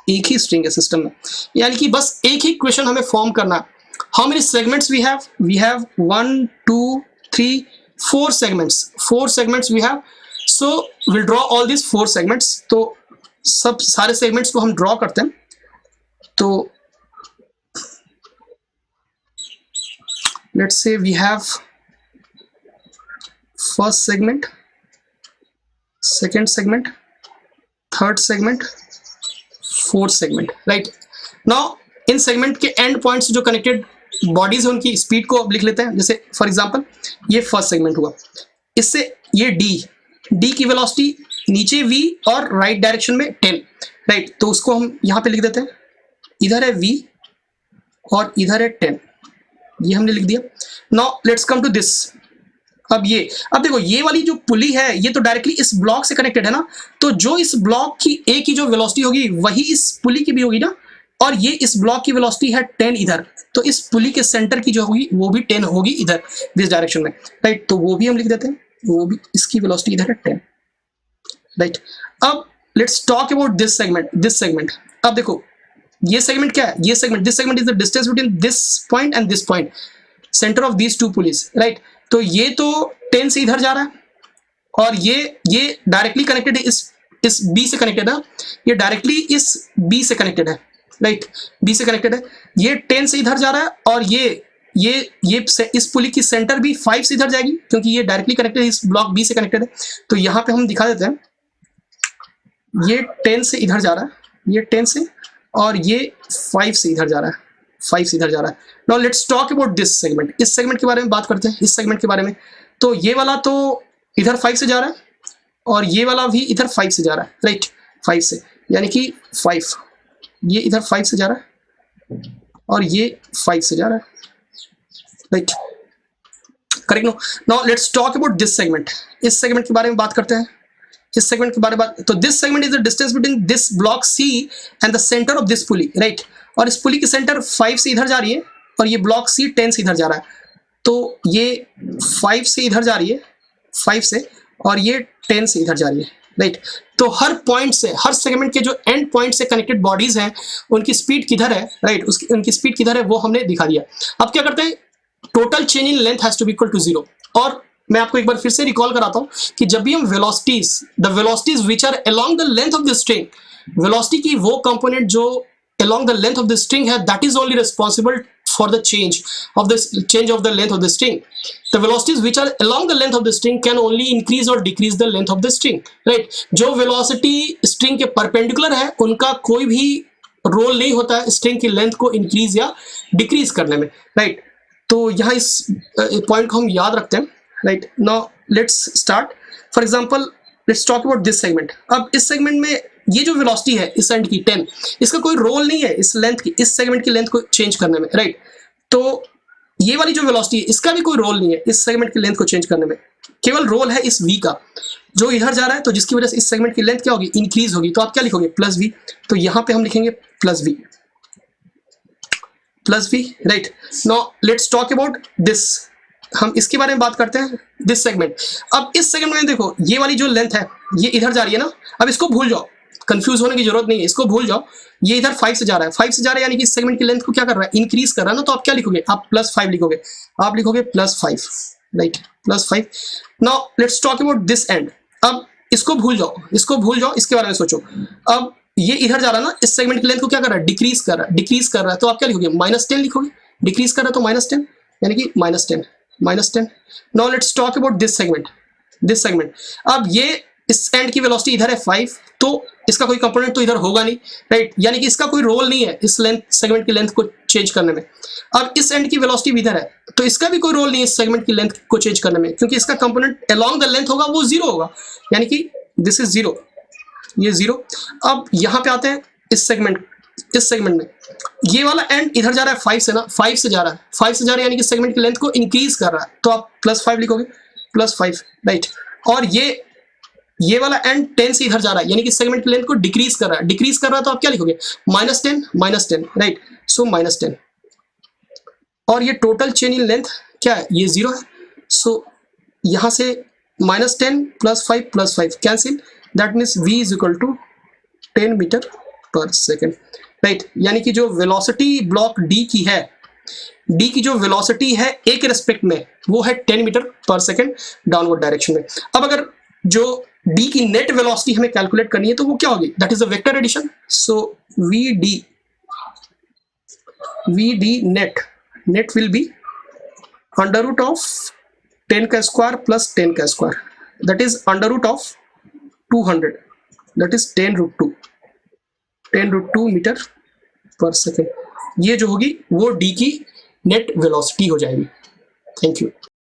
एक ही स्ट्रिंग है सिस्टम में, यानी कि बस एक ही क्वेश्चन हमें फॉर्म करना है। How many segments we have 1 2 3, 4 segments we have. So we'll draw all these 4 segments. तो सब सारे segments को हम draw करते हैं. तो let's say we have first segment, second segment, third segment, fourth segment, right? Now in segment के and points जो कनेक्टेड बॉडीज है उनकी स्पीड को अब लिख लेते हैं. जैसे फॉर एग्जांपल ये फर्स्ट सेगमेंट हुआ, इससे ये डी की वेलोसिटी नीचे v और राइट डायरेक्शन में 10, राइट? तो उसको हम यहाँ पे लिख देते हैं. इधर है v और इधर है 10, ये हमने लिख दिया. Now let's come to this. अब देखो ये वाली जो पुली है ये तो डायरेक्टली इस ब्लॉक से कनेक्टेड है ना, तो जो इस ब्लॉक की ए की जो वेलोसिटी होगी वही इस पुली की भी होगी ना, और ये इस ब्लॉक की वेलोसिटी है 10 इधर, तो इस पुली के सेंटर की जो होगी वो भी 10 होगी इधर दिस डायरेक्शन में, राइट? तो वो भी हम लिख देते हैं, वो भी इसकी वेलोसिटी इधर है 10, राइट? अब let's talk about this segment. अब देखो ये सेगमेंट क्या है, ये segment, this segment is the distance between this point and this point, centre of these two pulleys, right? तो ये तो 10 से इधर जा रहा है और ये डायरेक्टली कनेक्टेड है इस बी से कनेक्टेड है, ये डायरेक्टली इस बी से कनेक्टेड है, राइट? बी से कनेक्टेड है. ये 10 से इधर जा रहा है और ये इस पुली की सेंटर भी 5 से इधर जाएगी क्योंकि ये डायरेक्टली कनेक्टेड इस ब्लॉक बी से कनेक्टेड है. तो यहाँ पे हम दिखा देते हैं, ये 10 से इधर जा रहा है, ये 10 से, और ये 5 से इधर जा रहा है, 5 से इधर जा रहा है. Now let's talk about this segment. इस सेगमेंट के बारे में बात करते हैं, इस सेगमेंट के बारे में. तो ये वाला तो इधर 5 से जा रहा है और ये वाला भी इधर 5 से जा रहा है, राइट? 5 से, यानी कि 5, ये इधर 5 से जा रहा है और ये 5 से जा रहा है, right? Correct no. Now let's talk about this segment. इस सेगमेंट के बारे में बात करते हैं, इस सेगमेंट के बारे में तो this segment is the distance between this block C and the centre of this pulley, right? और इस पुली की सेंटर 5 से इधर जा रही है और ये ब्लॉक सी 10 से इधर जा रहा है. तो ये 5 से इधर जा रही है, 5 से, और ये 10 से इधर जा रही है, राइट? तो हर पॉइंट से, हर सेगमेंट के जो एंड पॉइंट से कनेक्टेड बॉडीज हैं उनकी स्पीड किधर है, राइट? उनकी स्पीड किधर है वो हमने दिखा दिया. अब क्या करते हैं, total change in length has to be equal to 0. और मैं आपको एक बार फिर से रिकॉल कराता हूं कि जब भी हम the velocities which are along the length of the string, velocity की वो कंपोनेंट जो along the length of the string है, that is only responsible for the change of the length of the string. The velocities which are along the length of the string can only increase or decrease the length of the string, right? जो velocity string के perpendicular है उनका कोई भी role नहीं होता है string की लेंथ को इंक्रीज या डिक्रीज करने में, राइट? तो यहाँ इस पॉइंट को हम याद रखते हैं, right? Now let's start. For example let's talk about this segment. अब इस सेगमेंट में ये जो वेलोसिटी है इस एंड की 10, इसका कोई रोल नहीं है इस लेंथ की, इस सेगमेंट की लेंथ को चेंज करने में, राइट? तो ये वाली जो वेलोसिटी है इसका भी कोई रोल नहीं है इस सेगमेंट की लेंथ को चेंज करने में, केवल रोल है इस v का जो इधर जा रहा है, तो जिसकी वजह से इस सेगमेंट की लेंथ क्या होगी, इंक्रीज होगी. तो आप क्या लिखोगे, प्लस v. तो यहाँ पे हम लिखेंगे plus v, right? Now let's talk about this. हम इसके बारे में बात करते हैं, दिस सेगमेंट. अब इस सेगमेंट में देखो ये वाली जो लेंथ है ये इधर जा रही है ना, अब इसको भूल जाओ, कंफ्यूज होने की जरूरत नहीं है, इसको भूल जाओ. ये इधर 5 से जा रहा है, 5 से जा रहा है यानी कि इस सेगमेंट की लेंथ को क्या कर रहा है, इंक्रीज कर रहा है ना. तो आप क्या लिखोगे, आप +5 लिखोगे, आप लिखोगे +5, right? +5. Now let's talk about this and. अब इसको भूल जाओ, इसके बारे में सोचो. अब ये इधर जा रहा है ना, इस सेगमेंट की लेंथ को क्या कर रहा है, डिक्रीज कर रहा है. तो आप क्या लिखोगे, -10 लिखोगे. डिक्रीज कर रहा है तो -10 यानी कि -10. Now let's talk about this segment. अब ये इस एंड की वेलोसिटी इधर है 5, तो इसका कोई कंपोनेंट तो इधर होगा नहीं, राइट? यानी कि इसका कोई रोल नहीं है इस सेगमेंट की लेंथ को चेंज करने में. अब इस एंड की वेलोसिटी भी इधर है, तो इसका भी कोई रोल नहीं है इस सेगमेंट की लेंथ को चेंज करने में, क्योंकि इसका कंपोनेंट अलोंग द लेंथ होगा वो 0 होगा, यानी कि दिस इज 0, ये 0. अब यहाँ पे आते हैं इस सेगमेंट में ये वाला एंड इधर जा रहा है 5 से ना, 5 से जा रहा है यानी कि सेगमेंट की लेंथ को इंक्रीज कर रहा है, तो आप +5 लिखोगे, +5, राइट? और ये वाला एंड 10 से इधर जा रहा है यानी कि सेगमेंट की लेंथ को डिक्रीज कर रहा है, तो आप क्या लिखोगे, -10, राइट? सो -10. और ये टोटल चेन इन लेंथ क्या है, ये 0 है. सो यहाँ से -10 +5 +5 cancel, that means v is equal to 10 metre पर सेकेंड, राइट? यानी कि जो वेलोसिटी ब्लॉक डी की है डी की जो वेलोसिटी है ए के रेस्पेक्ट में वो है 10 मीटर पर सेकेंड डाउनवर्ड डायरेक्शन में। अब अगर जो डी की नेट वेलोसिटी हमें कैलकुलेट करनी है तो वो क्या होगी, that is a vector addition. So V the net will be under root of 10 का स्क्वायर प्लस 10 का square, that is under root of 200, that is 10√2 metre पर सेकेंड। ये जो होगी वो डी की नेट वेलोसिटी हो जाएगी। Thank you.